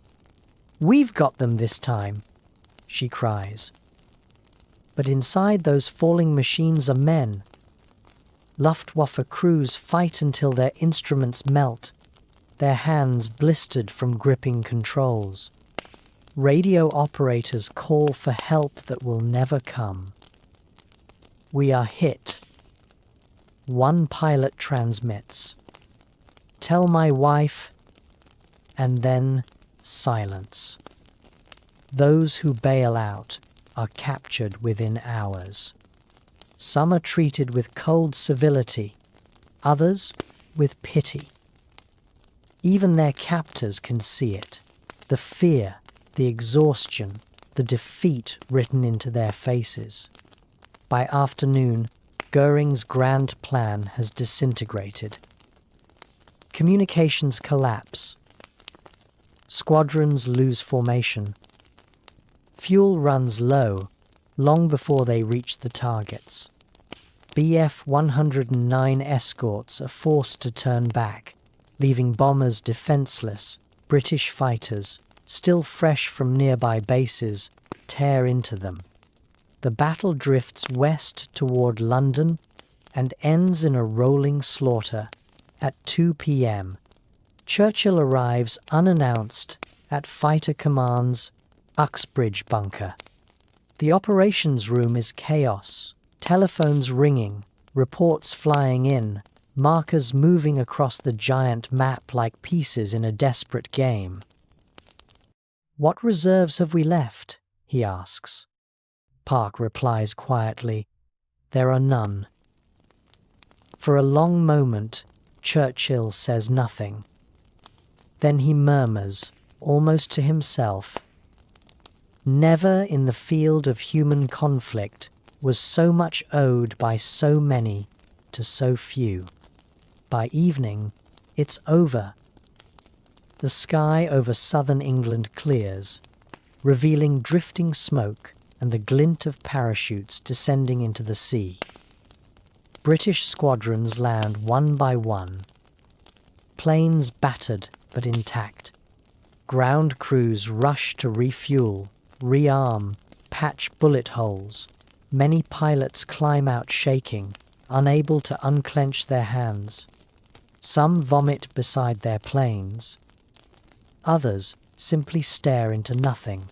"We've got them this time," she cries. But inside those falling machines are men. Luftwaffe crews fight until their instruments melt, their hands blistered from gripping controls. Radio operators call for help that will never come. "We are hit." One pilot transmits, "Tell my wife," and then silence. Those who bail out are captured within hours. Some are treated with cold civility, others with pity. Even their captors can see it, the fear, the exhaustion, the defeat written into their faces. By afternoon, Goering's grand plan has disintegrated. Communications collapse. Squadrons lose formation. Fuel runs low, long before they reach the targets. Bf 109 escorts are forced to turn back, leaving bombers defenseless. British fighters, still fresh from nearby bases, tear into them. The battle drifts west toward London, and ends in a rolling slaughter. At 2 p.m., Churchill arrives unannounced at Fighter Command's Uxbridge bunker. The operations room is chaos, telephones ringing, reports flying in, markers moving across the giant map like pieces in a desperate game. "What reserves have we left?" he asks. Park replies quietly, "There are none." For a long moment, Churchill says nothing. Then he murmurs, almost to himself, "Never in the field of human conflict was so much owed by so many to so few. By evening, it's over." The sky over southern England clears, revealing drifting smoke and the glint of parachutes descending into the sea. British squadrons land one by one. Planes battered but intact. Ground crews rush to refuel, rearm, patch bullet holes. Many pilots climb out shaking, unable to unclench their hands. Some vomit beside their planes. Others simply stare into nothing.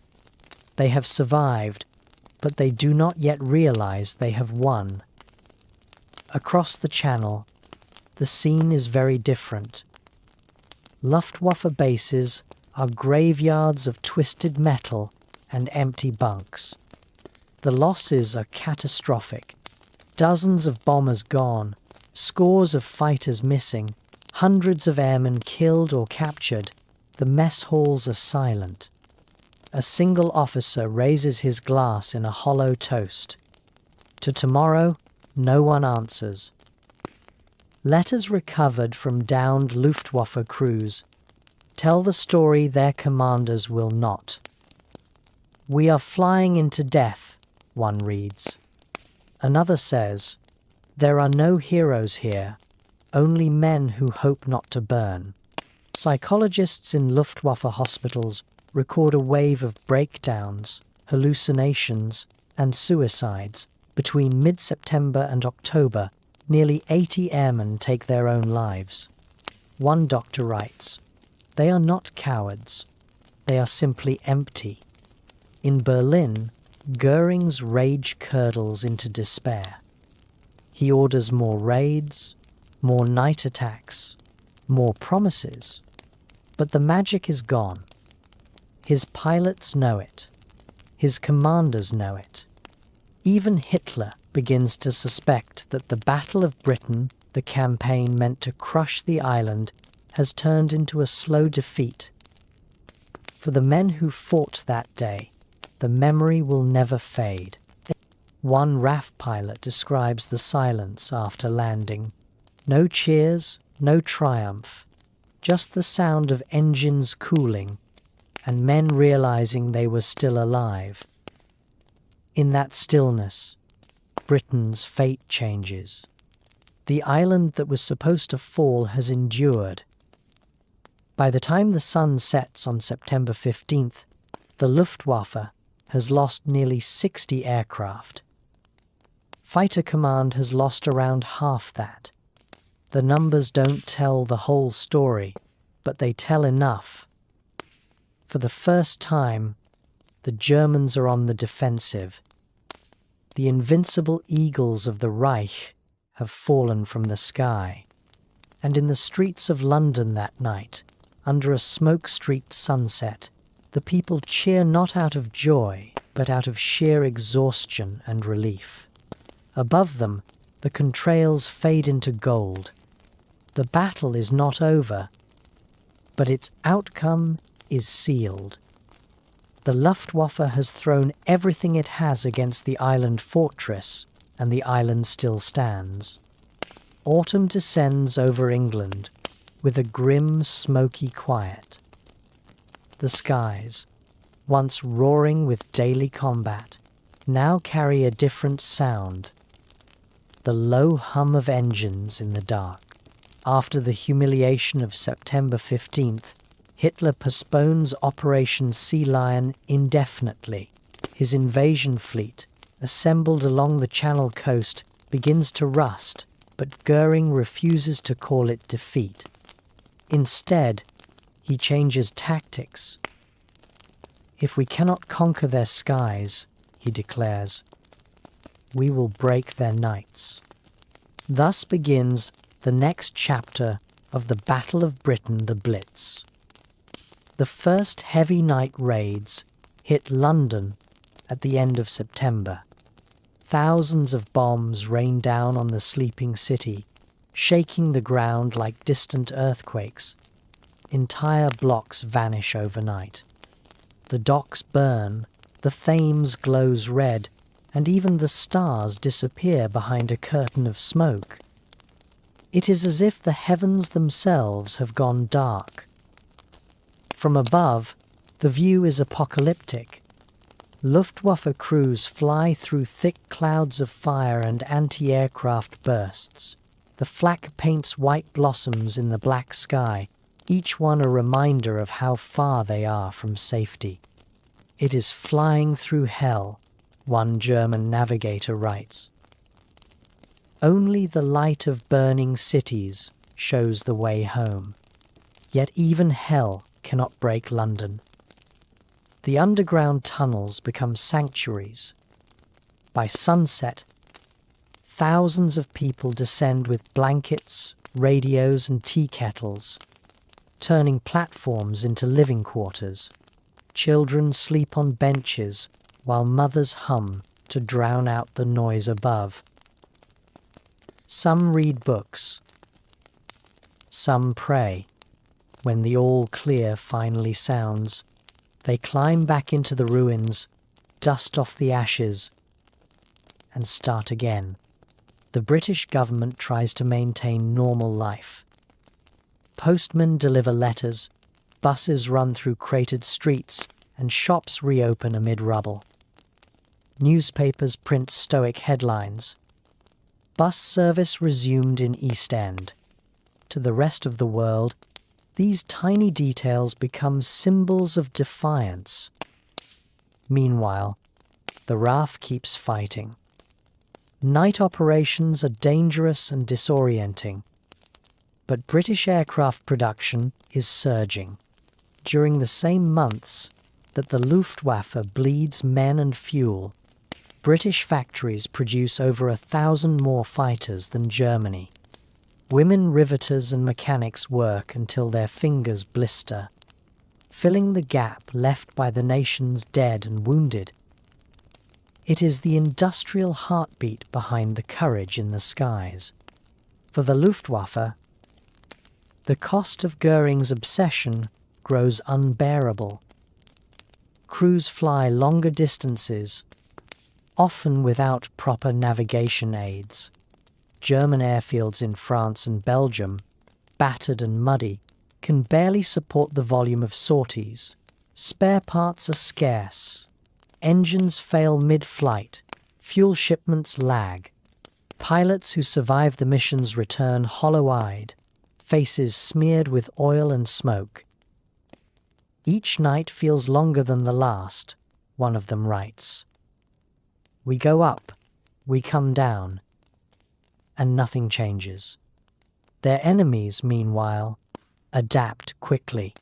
They have survived, but they do not yet realize they have won. Across the channel, the scene is very different. Luftwaffe bases are graveyards of twisted metal and empty bunks. The losses are catastrophic. Dozens of bombers gone, scores of fighters missing, hundreds of airmen killed or captured. The mess halls are silent. A single officer raises his glass in a hollow toast. To tomorrow, no one answers. Letters recovered from downed Luftwaffe crews tell the story their commanders will not. "We are flying into death," one reads. Another says, "There are no heroes here, only men who hope not to burn." Psychologists in Luftwaffe hospitals record a wave of breakdowns, hallucinations, and suicides. Between mid-September and October, nearly 80 airmen take their own lives. One doctor writes, "They are not cowards. They are simply empty." In Berlin, Goering's rage curdles into despair. He orders more raids, more night attacks, more promises. But the magic is gone. His pilots know it. His commanders know it. Even Hitler begins to suspect that the Battle of Britain, the campaign meant to crush the island, has turned into a slow defeat. For the men who fought that day, the memory will never fade. One RAF pilot describes the silence after landing. No cheers, no triumph, just the sound of engines cooling and men realizing they were still alive. In that stillness, Britain's fate changes. The island that was supposed to fall has endured. By the time the sun sets on September 15th, the Luftwaffe has lost nearly 60 aircraft. Fighter Command has lost around half that. The numbers don't tell the whole story, but they tell enough. For the first time, the Germans are on the defensive. The invincible eagles of the Reich have fallen from the sky. And in the streets of London that night, under a smoke-streaked sunset, the people cheer not out of joy, but out of sheer exhaustion and relief. Above them, the contrails fade into gold. The battle is not over, but its outcome is sealed. The Luftwaffe has thrown everything it has against the island fortress, and the island still stands. Autumn descends over England with a grim, smoky quiet. The skies, once roaring with daily combat, now carry a different sound. The low hum of engines in the dark. After the humiliation of September 15th, Hitler postpones Operation Sea Lion indefinitely. His invasion fleet, assembled along the Channel coast, begins to rust But Goering refuses to call it defeat. Instead, he changes tactics. "If we cannot conquer their skies," he declares, "we will break their nights." Thus begins the next chapter of the Battle of Britain, the Blitz. The first heavy night raids hit London at the end of September. Thousands of bombs rain down on the sleeping city, shaking the ground like distant earthquakes. Entire blocks vanish overnight. The docks burn, the Thames glows red, and even the stars disappear behind a curtain of smoke. It is as if the heavens themselves have gone dark. From above, the view is apocalyptic. Luftwaffe crews fly through thick clouds of fire and anti-aircraft bursts. The flak paints white blossoms in the black sky, each one a reminder of how far they are from safety. "It is flying through hell," one German navigator writes. Only the light of burning cities shows the way home. Yet even hell cannot break London. The underground tunnels become sanctuaries. By sunset, thousands of people descend with blankets, radios, and tea kettles, turning platforms into living quarters. Children sleep on benches while mothers hum to drown out the noise above. Some read books. Some pray. When the all clear finally sounds, they climb back into the ruins, dust off the ashes, and start again. The British government tries to maintain normal life. Postmen deliver letters, buses run through cratered streets, and shops reopen amid rubble. Newspapers print stoic headlines. Bus service resumed in East End. To the rest of the world, these tiny details become symbols of defiance. Meanwhile, the RAF keeps fighting. Night operations are dangerous and disorienting, but British aircraft production is surging. During the same months that the Luftwaffe bleeds men and fuel, British factories produce over 1,000 more fighters than Germany. Women riveters and mechanics work until their fingers blister, filling the gap left by the nation's dead and wounded. It is the industrial heartbeat behind the courage in the skies. For the Luftwaffe, the cost of Goering's obsession grows unbearable. Crews fly longer distances, often without proper navigation aids. German airfields in France and Belgium, battered and muddy, can barely support the volume of sorties. Spare parts are scarce. Engines fail mid-flight. Fuel shipments lag. Pilots who survive the missions return hollow-eyed, faces smeared with oil and smoke. "Each night feels longer than the last," one of them writes. "We go up, we come down, and nothing changes." Their enemies, meanwhile, adapt quickly.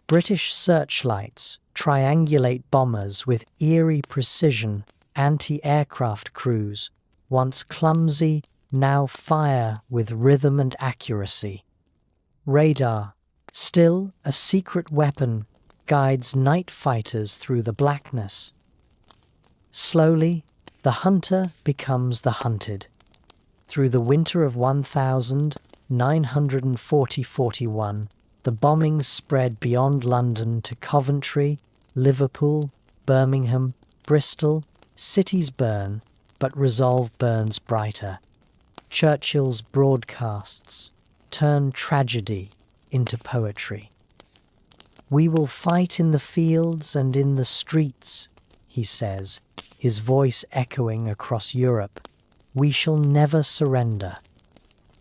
British searchlights triangulate bombers with eerie precision. Anti-aircraft crews, once clumsy, now fire with rhythm and accuracy. Radar, still a secret weapon, guides night fighters through the blackness. Slowly, the hunter becomes the hunted. Through the winter of 1940-41, the bombings spread beyond London to Coventry, Liverpool, Birmingham, Bristol. Cities burn, but resolve burns brighter. Churchill's broadcasts turn tragedy into poetry. "We will fight in the fields and in the streets," he says, his voice echoing across Europe. "We shall never surrender."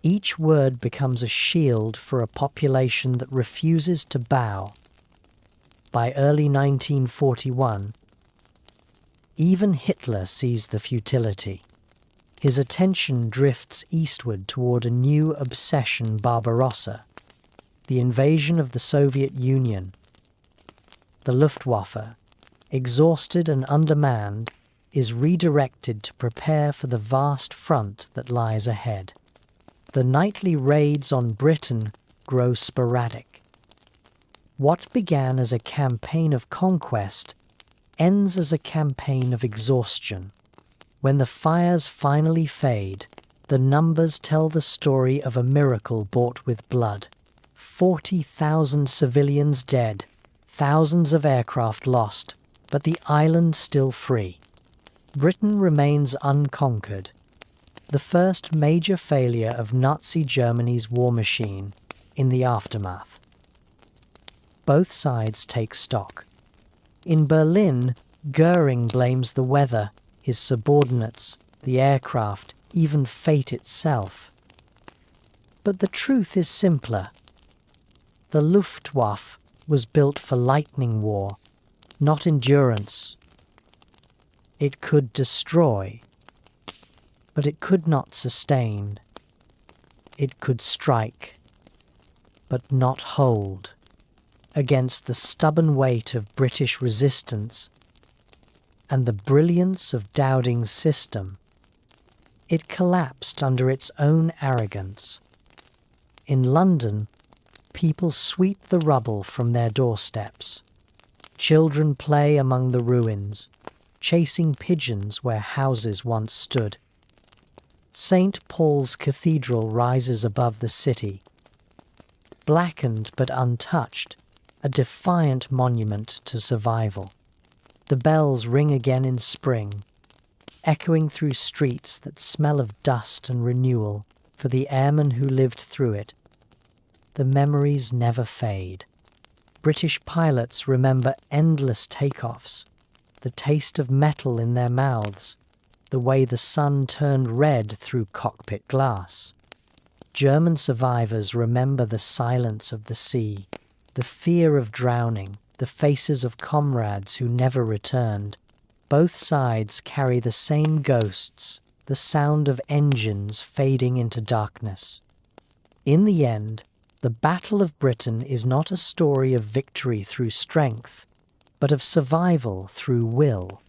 Each word becomes a shield for a population that refuses to bow. By early 1941, even Hitler sees the futility. His attention drifts eastward toward a new obsession: Barbarossa, the invasion of the Soviet Union. The Luftwaffe, exhausted and undermanned, is redirected to prepare for the vast front that lies ahead. The nightly raids on Britain grow sporadic. What began as a campaign of conquest ends as a campaign of exhaustion. When the fires finally fade, the numbers tell the story of a miracle bought with blood. 40,000 civilians dead, thousands of aircraft lost, but the island still free. Britain remains unconquered. The first major failure of Nazi Germany's war machine in the aftermath. Both sides take stock. In Berlin, Goering blames the weather, his subordinates, the aircraft, even fate itself. But the truth is simpler. The Luftwaffe was built for lightning war, not endurance. It could destroy, but it could not sustain. It could strike, but not hold. Against the stubborn weight of British resistance and the brilliance of Dowding's system, it collapsed under its own arrogance. In London, people sweep the rubble from their doorsteps. Children play among the ruins, chasing pigeons where houses once stood. St. Paul's Cathedral rises above the city, blackened but untouched, a defiant monument to survival. The bells ring again in spring, echoing through streets that smell of dust and renewal for the airmen who lived through it. The memories never fade. British pilots remember endless takeoffs, the taste of metal in their mouths, the way the sun turned red through cockpit glass. German survivors remember the silence of the sea, the fear of drowning, the faces of comrades who never returned. Both sides carry the same ghosts, the sound of engines fading into darkness. In the end, the Battle of Britain is not a story of victory through strength, but of survival through will.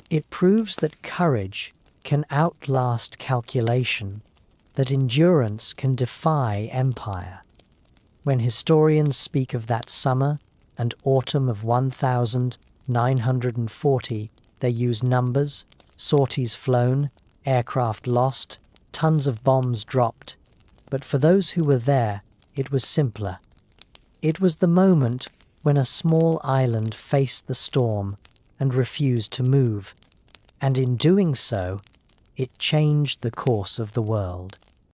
It proves that courage can outlast calculation, that endurance can defy empire. When historians speak of that summer and autumn of 1940, they use numbers, sorties flown, aircraft lost, tons of bombs dropped. But for those who were there, it was simpler. It was the moment when a small island faced the storm and refused to move, and in doing so, it changed the course of the world.